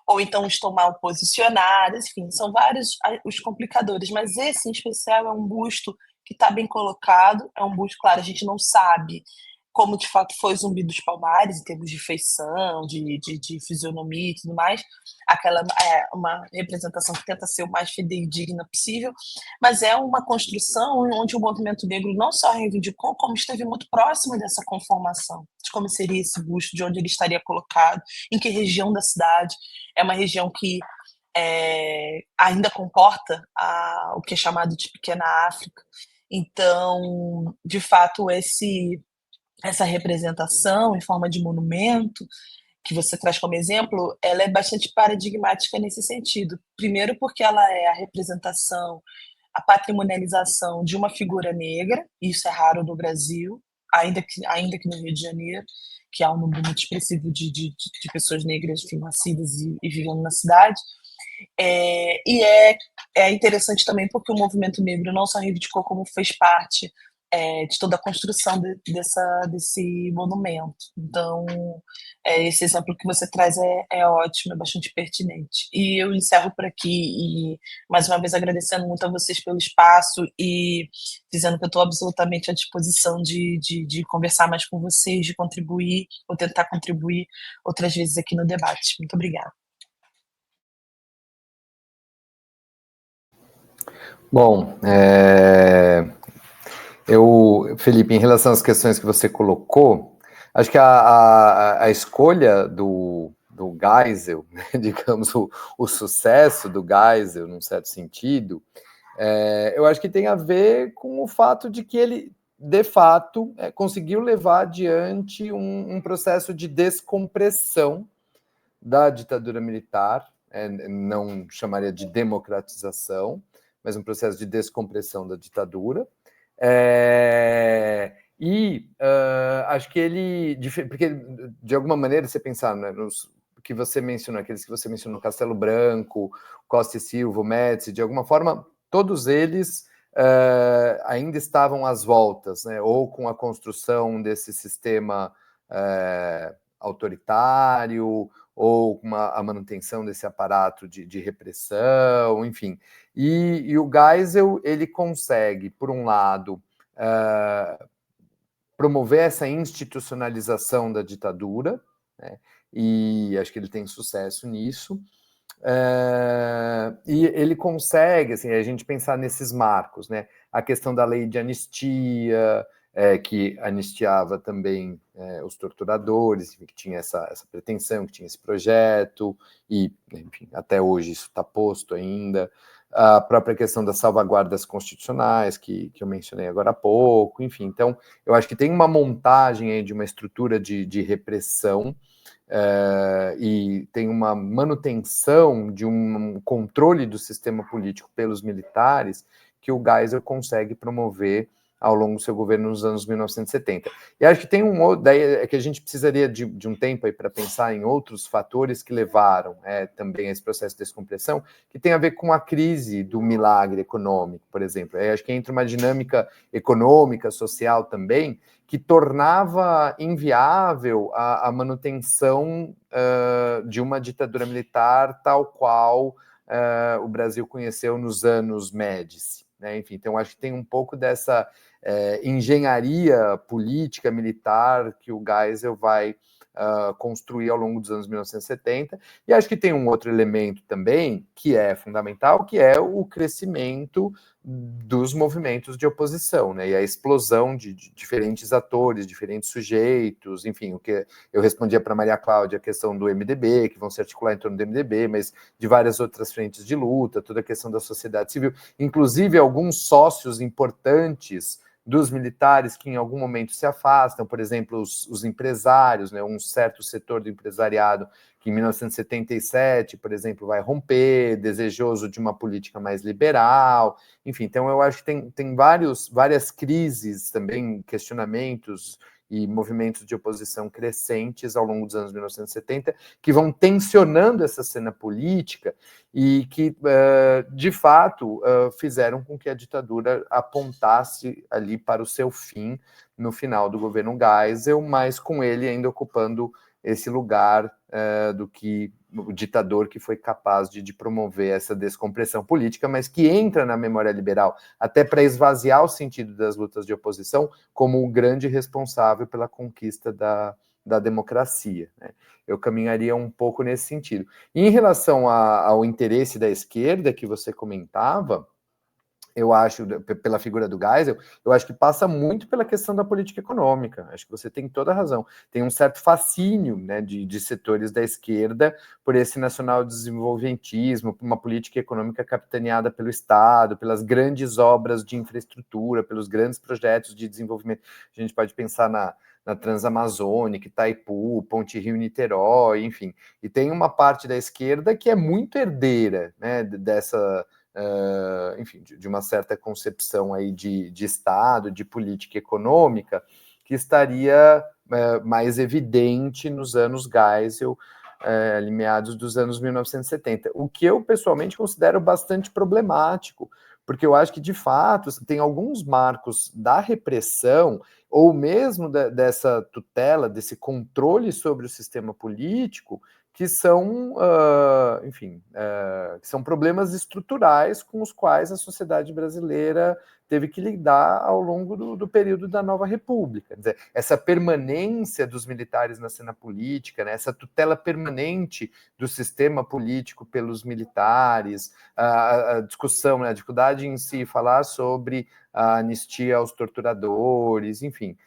ou então estão mal posicionadas, enfim, são vários os complicadores, mas esse em especial é um busto que está bem colocado, é um busto, claro, a gente não sabe como de fato foi Zumbi dos Palmares, em termos de feição, de fisionomia e tudo mais, uma representação que tenta ser o mais fidedigna possível, mas é uma construção onde o movimento negro não só reivindicou, como esteve muito próximo dessa conformação, de como seria esse busto, de onde ele estaria colocado, em que região da cidade. É uma região que ainda comporta o que é chamado de Pequena África. Então, de fato, essa representação em forma de monumento que você traz como exemplo, ela é bastante paradigmática nesse sentido. Primeiro porque ela é a representação, a patrimonialização de uma figura negra, isso é raro no Brasil, ainda que no Rio de Janeiro, que há um número muito expressivo de pessoas negras, enfim, nascidas e vivendo na cidade. É interessante também porque o movimento negro não só reivindicou, como fez parte de toda a construção desse monumento. Então, esse exemplo que você traz é ótimo, é bastante pertinente. E eu encerro por aqui e, mais uma vez, agradecendo muito a vocês pelo espaço e dizendo que eu estou absolutamente à disposição de conversar mais com vocês, de contribuir, ou tentar contribuir outras vezes aqui no debate. Muito obrigada. Bom, Felipe, em relação às questões que você colocou, acho que a escolha do Geisel, digamos, o sucesso do Geisel, num certo sentido, eu acho que tem a ver com o fato de que ele, de fato, conseguiu levar adiante um processo de descompressão da ditadura militar, não chamaria de democratização, mas um processo de descompressão da ditadura. Acho que ele, porque de alguma maneira, você pensar, né, nos que você mencionou, aqueles que você mencionou, Castelo Branco, Costa e Silva, Médici, de alguma forma, todos eles ainda estavam às voltas, né, ou com a construção desse sistema autoritário, ou a manutenção desse aparato de repressão, enfim. E o Geisel, ele consegue, por um lado, promover essa institucionalização da ditadura, né, e acho que ele tem sucesso nisso, e ele consegue, assim, a gente pensar nesses marcos, né, a questão da lei de anistia, que anistiava também os torturadores, que tinha essa pretensão, que tinha esse projeto, e, enfim, até hoje isso está posto ainda. a própria questão das salvaguardas constitucionais, que eu mencionei agora há pouco, enfim. Então, eu acho que tem uma montagem aí de uma estrutura de repressão, e tem uma manutenção de um controle do sistema político pelos militares que o Geisel consegue promover ao longo do seu governo nos anos 1970. E acho que tem daí é que a gente precisaria de um tempo aí para pensar em outros fatores que levaram também a esse processo de descompressão, que tem a ver com a crise do milagre econômico, por exemplo. Acho que entra uma dinâmica econômica, social também, que tornava inviável a manutenção de uma ditadura militar tal qual o Brasil conheceu nos anos Médici. Né? Enfim, então acho que tem um pouco dessa engenharia política militar que o Geisel vai construir ao longo dos anos 1970, e acho que tem um outro elemento também que é fundamental, que é o crescimento dos movimentos de oposição, né? E a explosão de diferentes atores, diferentes sujeitos, enfim, o que eu respondia para Maria Cláudia, a questão do MDB, que vão se articular em torno do MDB, mas de várias outras frentes de luta, toda a questão da sociedade civil, inclusive alguns sócios importantes dos militares que em algum momento se afastam, por exemplo, os empresários, né, um certo setor do empresariado que em 1977, por exemplo, vai romper, desejoso de uma política mais liberal, enfim, então eu acho que tem várias crises também, questionamentos e movimentos de oposição crescentes ao longo dos anos 1970, que vão tensionando essa cena política e que, de fato, fizeram com que a ditadura apontasse ali para o seu fim no final do governo Geisel, mas com ele ainda ocupando esse lugar do que o ditador que foi capaz de promover essa descompressão política, mas que entra na memória liberal até para esvaziar o sentido das lutas de oposição como o grande responsável pela conquista da democracia. Né? Eu caminharia um pouco nesse sentido. E em relação ao interesse da esquerda que você comentava, eu acho, pela figura do Geisel, eu acho que passa muito pela questão da política econômica. Acho que você tem toda a razão. Tem um certo fascínio, né, de setores da esquerda por esse nacional-desenvolvimentismo, por uma política econômica capitaneada pelo Estado, pelas grandes obras de infraestrutura, pelos grandes projetos de desenvolvimento. A gente pode pensar na Transamazônica, Itaipu, Ponte Rio-Niterói, enfim. E tem uma parte da esquerda que é muito herdeira, né, dessa... enfim, de uma certa concepção aí de Estado, de política econômica, que estaria mais evidente nos anos Geisel, ali meados dos anos 1970, o que eu pessoalmente considero bastante problemático, porque eu acho que, de fato, tem alguns marcos da repressão, ou mesmo dessa tutela, desse controle sobre o sistema político, que são, enfim, que são problemas estruturais com os quais a sociedade brasileira teve que lidar ao longo do período da Nova República. Quer dizer, essa permanência dos militares na cena política, né, essa tutela permanente do sistema político pelos militares, a discussão, né, a dificuldade em si falar sobre a anistia aos torturadores, enfim,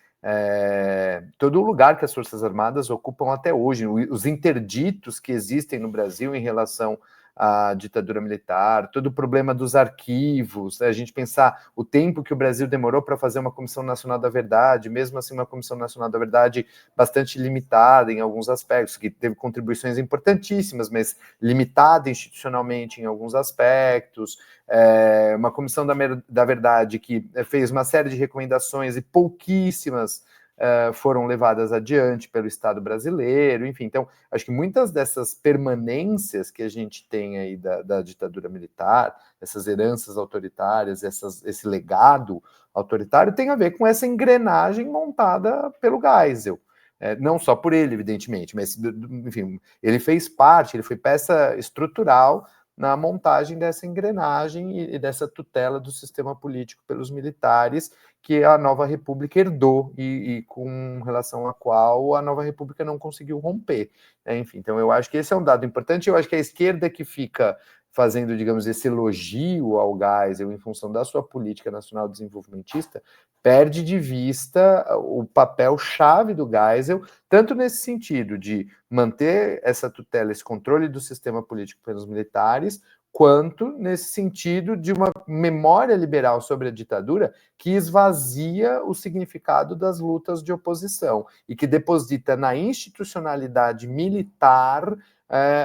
todo o lugar que as Forças Armadas ocupam até hoje, os interditos que existem no Brasil em relação à ditadura militar, todo o problema dos arquivos, né? A gente pensar o tempo que o Brasil demorou para fazer uma Comissão Nacional da Verdade, mesmo assim uma Comissão Nacional da Verdade bastante limitada em alguns aspectos, que teve contribuições importantíssimas, mas limitada institucionalmente em alguns aspectos, uma Comissão da Verdade que fez uma série de recomendações e pouquíssimas foram levadas adiante pelo Estado brasileiro, enfim. Então, acho que muitas dessas permanências que a gente tem aí da ditadura militar, essas heranças autoritárias, esse legado autoritário, tem a ver com essa engrenagem montada pelo Geisel. Não só por ele, evidentemente, mas, enfim, ele fez parte, ele foi peça estrutural na montagem dessa engrenagem e dessa tutela do sistema político pelos militares que a Nova República herdou e com relação à qual a Nova República não conseguiu romper. Enfim, então eu acho que esse é um dado importante. Eu acho que a esquerda que fica fazendo, digamos, esse elogio ao Geisel em função da sua política nacional desenvolvimentista, perde de vista o papel-chave do Geisel, tanto nesse sentido de manter essa tutela, esse controle do sistema político pelos militares, quanto nesse sentido de uma memória liberal sobre a ditadura que esvazia o significado das lutas de oposição e que deposita na institucionalidade militar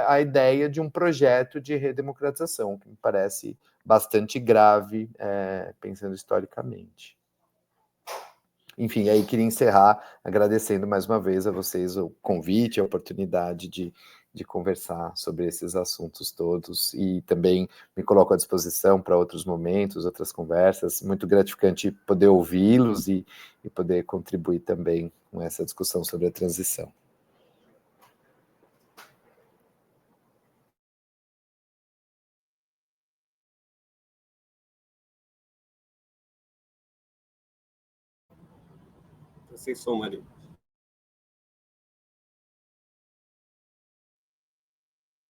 a ideia de um projeto de redemocratização, que me parece bastante grave, pensando historicamente. Enfim, aí queria encerrar agradecendo mais uma vez a vocês o convite, a oportunidade de conversar sobre esses assuntos todos e também me coloco à disposição para outros momentos, outras conversas. Muito gratificante poder ouvi-los e poder contribuir também com essa discussão sobre a transição. Sem som, Maria.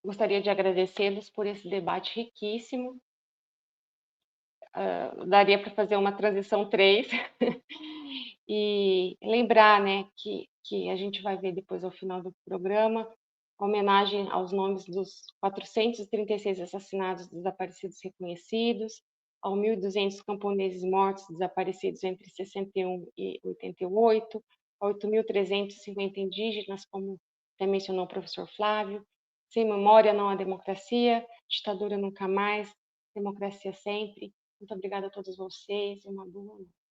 Gostaria de agradecê-los por esse debate riquíssimo. Daria para fazer uma transição 3 e lembrar, né, que a gente vai ver depois ao final do programa a homenagem aos nomes dos 436 assassinados desaparecidos reconhecidos, aos 1.200 camponeses mortos desaparecidos entre 61 e 88, a 8.350 indígenas, como até mencionou o professor Flávio. Sem memória não há democracia, ditadura nunca mais, democracia sempre. Muito obrigada a todos vocês e uma boa noite.